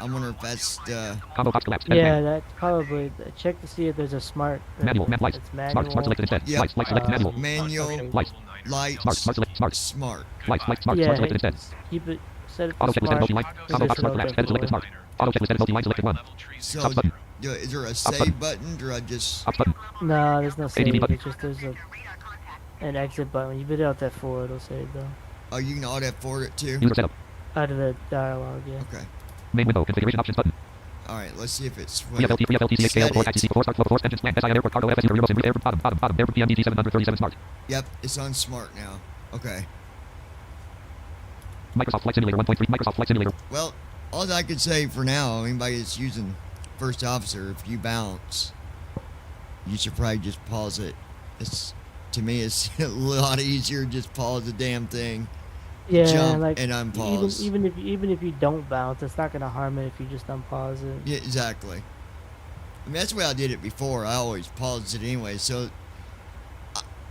I wonder if that's the. Combo box collapsed. Edit Yeah, blank. that's probably. Check to see if there's a smart. Manual. Map lights. It's manual. Smart selected instead. Yep. Lights. Select manual. Manual, Lights. lights, Smart. Select. Smart. smart. Lights. Smart Yeah, selected instead. keep it. Set it for Auto checklist edit smart. multi-line. This Combo is box smart what collapsed. I'll Edit selected do. smart. Auto checklist edit multi-line selected 1. So, Top button. is there a Top save button, or I just? Up button. No, there's no save. ADB button. It's just there's an exit button. You put out that 4, it'll save though. Oh, you can auto forward it too. User setup. Out of the dialogue, yeah. Okay. Main window. Configuration options button. All right. Let's see if it's. FLT, FLTC, Set before it. taxi, before start flow, before engines plan, SI airport cargo, FSU, career mode, air, bottom, air, PMDG 737 smart. Yep, it's on smart now. Okay. Microsoft Flight Simulator 1.3, Microsoft Flight Simulator. Well, all I could say for now, anybody that's using first officer, if you bounce, you should probably just pause it. It's, to me, it's a lot easier to just pause the damn thing. Yeah, jump like and unpause. even if you don't bounce, it's not gonna harm it if you just unpause it. Yeah, exactly. I mean, that's the way I did it before. I always paused it anyway, so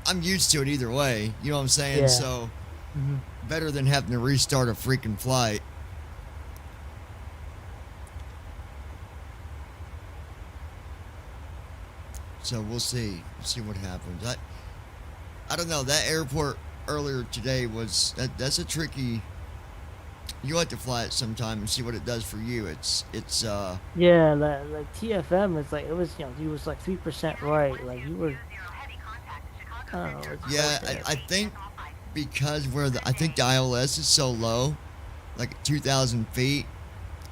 I'm used to it either way. You know what I'm saying? Yeah. So Hmm. better than having to restart a freaking flight. So we'll see. We'll see what happens. I don't know. That airport earlier today was that's a tricky. You have to fly it sometime and see what it does for you. It's Yeah, like TFM, it's like it was, you was like 3% right. Like you were, I don't know. It's yeah. okay. I think because I think the ILS is so low, like 2,000 feet,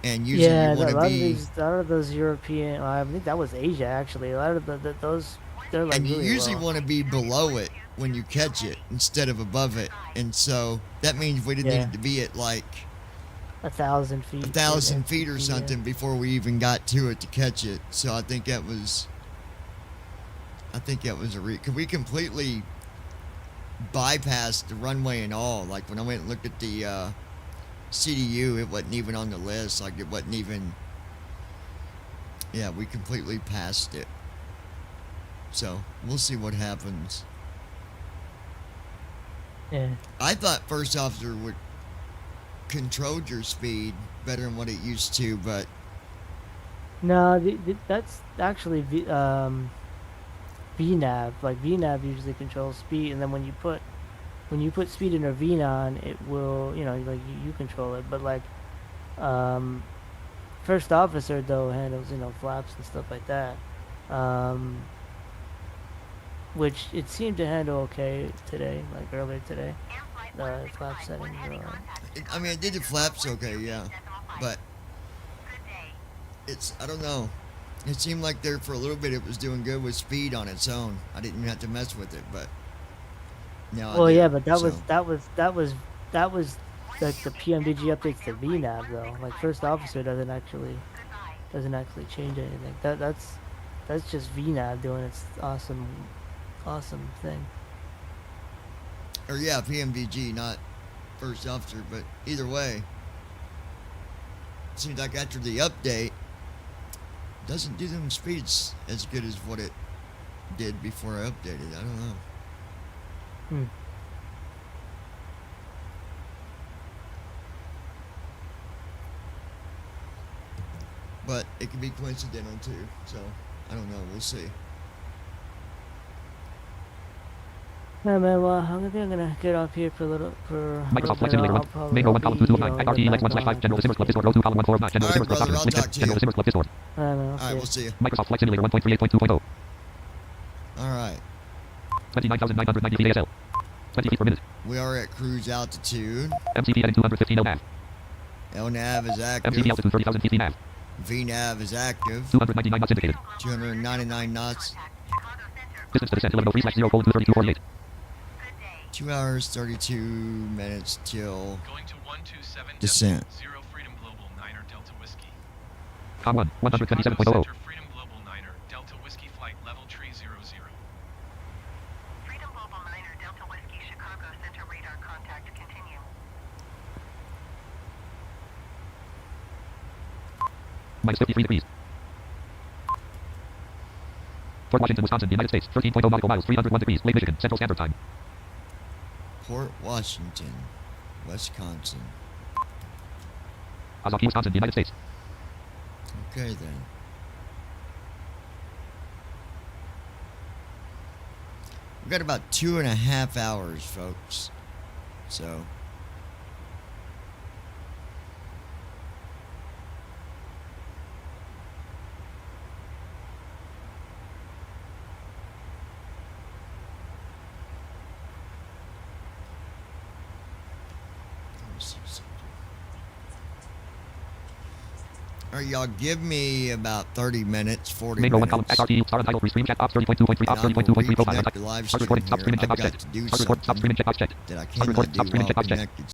and usually Yeah, you want to be. a lot of those European, I think that was Asia actually. A lot of those, they're like And you really usually low. want to be below it when you catch it instead of above it, and so that means we Yeah. needed to be at like 1,000 feet. 1,000 feet or yeah. something before we even got to it to catch it. So I think that was because we completely bypassed the runway and all. Like when I went and looked at the CDU, it wasn't even on the list. Like it wasn't even. Yeah, we completely passed it. So we'll see what happens. Yeah. I thought first officer would control your speed better than what it used to, but No, that's actually VNAV. Like VNAV usually controls speed, and then when you put speed in a VNON, it will, like you control it. But like, first officer though handles, flaps and stuff like that. Which it seemed to handle okay today, like earlier today. The flap settings are. I mean, it did the flaps okay, yeah, but I don't know. It seemed like there for a little bit it was doing good with speed on its own. I didn't even have to mess with it, but now I Well, do, yeah, but that so. was like the PMDG updates to VNAV though. Like first officer doesn't actually change anything. That's just VNAV doing its awesome thing. Or yeah, PMDG, not first officer, but either way, seems like after the update, doesn't do them speeds as good as what it did before I updated. I don't know. But it could be coincidental too, so I don't know. We'll see. Yeah, man. Well, I'm gonna get off here for a little Microsoft Flight bit. Simulator I'll 1. probably Main row 1 column 209. get XRT back Lex 1/5. on. General Simmers Club Discord. Row 2 column 1 4 5. General All right, Simmers Club brother, Documents. I'll Link talk to General you. Simmers Club Discord. Man, I'll All see right, ya. we'll see you. Microsoft Flight Simulator 1.38.2.0. All right. 29,990 feet ASL. 20 feet per minute. We are at cruise altitude. MCP heading 215 LNAV. LNAV is active. MCP altitude 30,000 feet VNAV. VNAV is active. 299 knots indicated. 299 knots. Distance to descent 11:03/0:32:48. 2 hours 32 minutes till Going to 127 descent. 0 Freedom Global 9er Delta Whiskey. Com 1 Chicago 127.00. Center Freedom Global 9er Delta Whiskey Flight Level Tree 00. Freedom Global 9er Delta Whiskey Chicago Center radar contact continue. Minus 53 degrees. Port Washington, Wisconsin, United States. 13.0 nautical miles. 301 degrees. Lake Michigan. Central Standard Time. Port Washington, Wisconsin. Ozaukee, Wisconsin, United States. Okay then. We've got about 2.5 hours, folks. So. Let me see something. All right, y'all, give me about 30 minutes, 40 Main row 1 minutes. column. XRT. Star untitled. Restream chat. Ops 30.2.3. Ops And I will 30.2.3 profile. reconnect the live Start recording. stream Stop here. streaming. I've Checkbox got checked. to do Start recording. Stop something streaming. Checkbox checked. that I Start cannot recording. do Stop streaming. while Checkbox checked. connected.